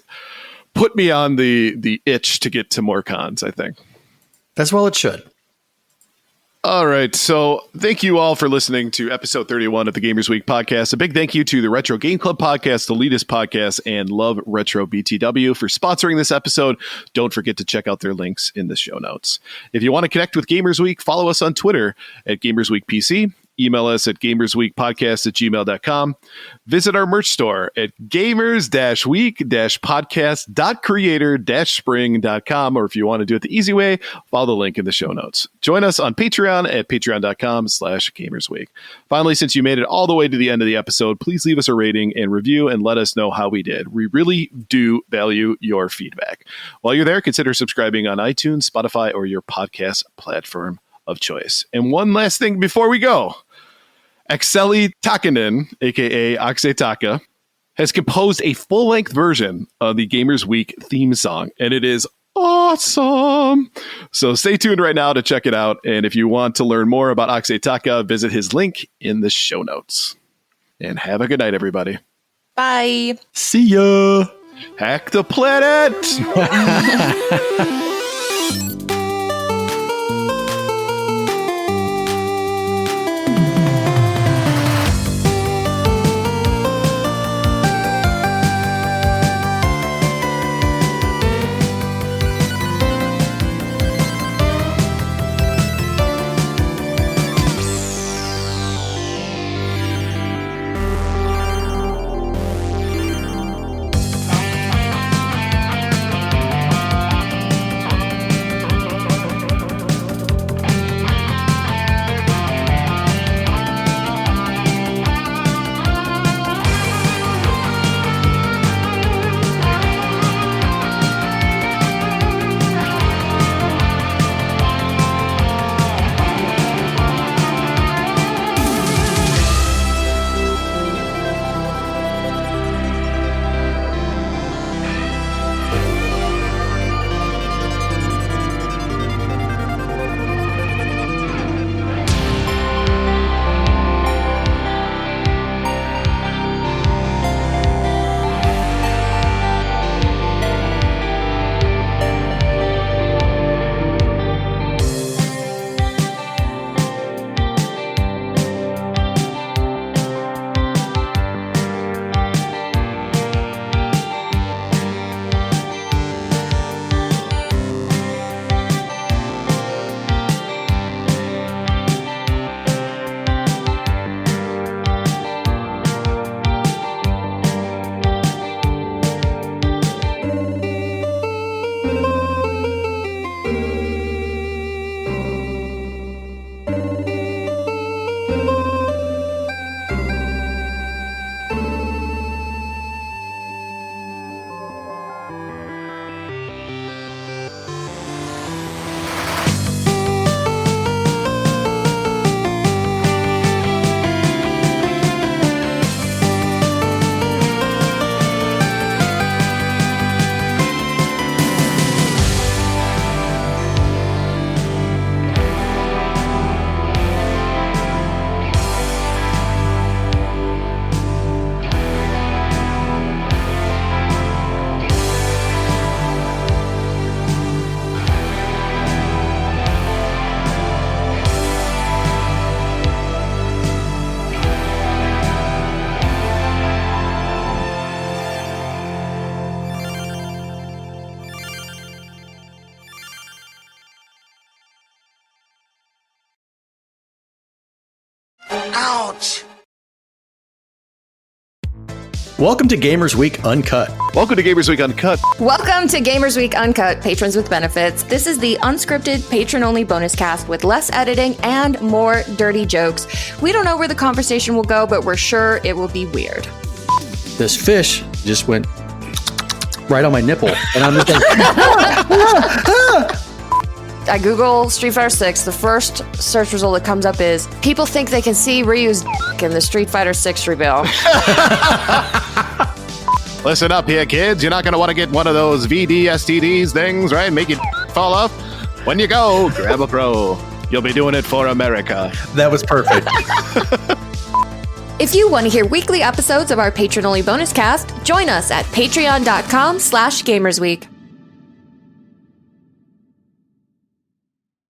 Speaker 2: put me on the itch to get to more cons, I think.
Speaker 3: As well it should.
Speaker 2: All right. So thank you all for listening to episode 31 of the Gamers Week podcast. A big thank you to the Retro Game Club podcast, the Elitist podcast, and Love Retro BTW for sponsoring this episode. Don't forget to check out their links in the show notes. If you want to connect with Gamers Week, follow us on Twitter at Gamers Week PC. Email us at gamersweekpodcast@gmail.com. Visit our merch store at gamers-week-podcast.creator-spring.com. Or if you want to do it the easy way, follow the link in the show notes. Join us on Patreon at patreon.com/gamersweek. Finally, since you made it all the way to the end of the episode, please leave us a rating and review and let us know how we did. We really do value your feedback. While you're there, consider subscribing on iTunes, Spotify, or your podcast platform of choice. And one last thing before we go. Akseli Takanen, a.k.a. Aksetaka, has composed a full-length version of the Gamers Week theme song, and it is awesome. So stay tuned right now to check it out, and if you want to learn more about Aksetaka, visit his link in the show notes. And have a good night, everybody.
Speaker 4: Bye.
Speaker 3: See ya.
Speaker 2: Hack the planet!
Speaker 7: Ouch!
Speaker 3: Welcome to Gamers Week Uncut.
Speaker 2: Welcome to Gamers Week Uncut.
Speaker 4: Welcome to Gamers Week Uncut, Patrons with Benefits. This is the unscripted, patron-only bonus cast with less editing and more dirty jokes. We don't know where the conversation will go, but we're sure it will be weird.
Speaker 3: This fish just went right on my nipple, and I'm just like,
Speaker 4: I Google Street Fighter 6. The first search result that comes up is people think they can see Ryu's dick in the Street Fighter 6 reveal.
Speaker 2: Listen up here, kids. You're not going to want to get one of those VD-STDs things, right? Make you fall off. When you go, grab a pro. You'll be doing it for America.
Speaker 3: that was perfect.
Speaker 4: If you want to hear weekly episodes of our patron-only bonus cast, join us at patreon.com/gamersweek.